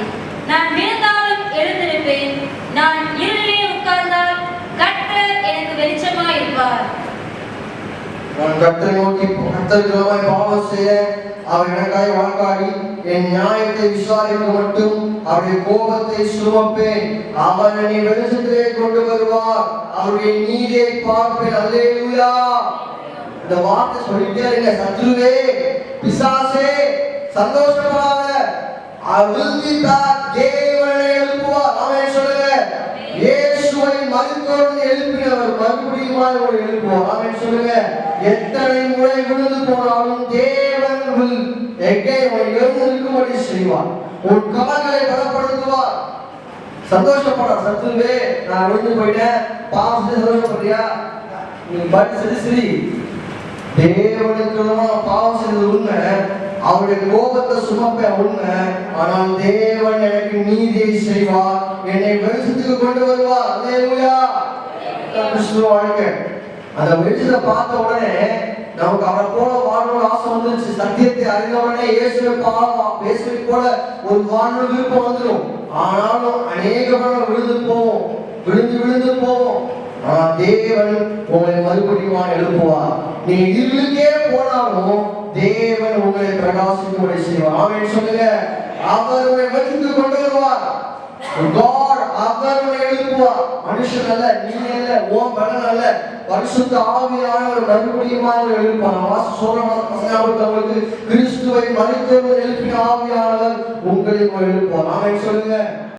நான் விழுந்தாலும் எழுந்திருப்பேன். நான் இருளிலே உட்கார்ந்தால் கர்த்தர் எனக்கு வெளிச்சமாய் இருப்பார். நான் கர்த்தரை நோக்கி கர்த்தருக்கு பாவம் செய்ய அவர் எனக்காய் வாக்காடி என் நியாயத்தை விசாரிக்க மட்டும் அவருடைய கோபத்தை சுமப்பேன். அவர் என்னை வெளிச்சத்திலே கொண்டு வருவார். அவருடைய நீதியை பார்ப்பேன். அல்லேலூயா. இந்த வார்த்தை சொல்லிட்டே இருங்க. சத்துருவே, பிசாசே, சந்தோஷப்படாத. தேவனை எழுப்புவார். ஆமென் சொல்லுங்க. இயேசுவை மரித்தோரிலிருந்து எழுப்பினவர் மறுபடியும் எழுப்புவார். ஆமென் சொல்லுங்க. எத்தனை முறை விழுந்து போனாலும் தேவன் எழுந்திருக்கும்படி செய்வார். உன் கால்களை பலப்படுத்துவார். சந்தோஷப்படுற சத்துருவே, நான் விழுந்து போயிட்டேன், பாவம் செய்து சந்தோஷப்படுறியா? நீ படிச்சது சரி. தேவனுக்கு பாவம் செய்தது உண்மை, அவருடைய கோபத்தை சுமப்ப உண்மை. ஆனால் தேவன் எனக்கு நீதியை செய்வார், என்னை வெளிச்சத்துக்கு கொண்டு வருவார். அல்லேலூயா. கிறிஸ்துவ வாழ்க்கை. அந்த வெளிச்சத்தை பார்த்த உடனே நமக்கு அவரை போல வாழணும் ஆசை வந்துருச்சு. சத்தியத்தை அறிந்த உடனே இயேசுவை போல ஒரு வாழணும் விருப்பம் வந்துடும். ஆனாலும் அநேக விழுந்து போவோம், விழுந்து போவோம். ஆனால் தேவன் உங்களை மறுபடியும் எழுப்புவார். நீ இருளுக்கே போனாலும் தேவன் உங்களை பிரகாசிக்கும்படி செய்வார். ஆமென் சொல்லுங்க. அவர் உங்களை வெளிச்சத்துக்கு கொண்டு வருவார். God அவர் உங்களை எழுப்புவார். மனுஷன் அல்ல, நீ அல்ல, உன் பலன் அல்ல, பரிசுத்த ஆவியானவர் மறுபடியும் எழுப்பார். வாசி சொல்றவங்களுக்கு கிறிஸ்துவை மரித்தோரிலிருந்து எழுப்பின ஆவியானவர் உங்களை எழுப்புவார். ஆமென் சொல்லுங்க.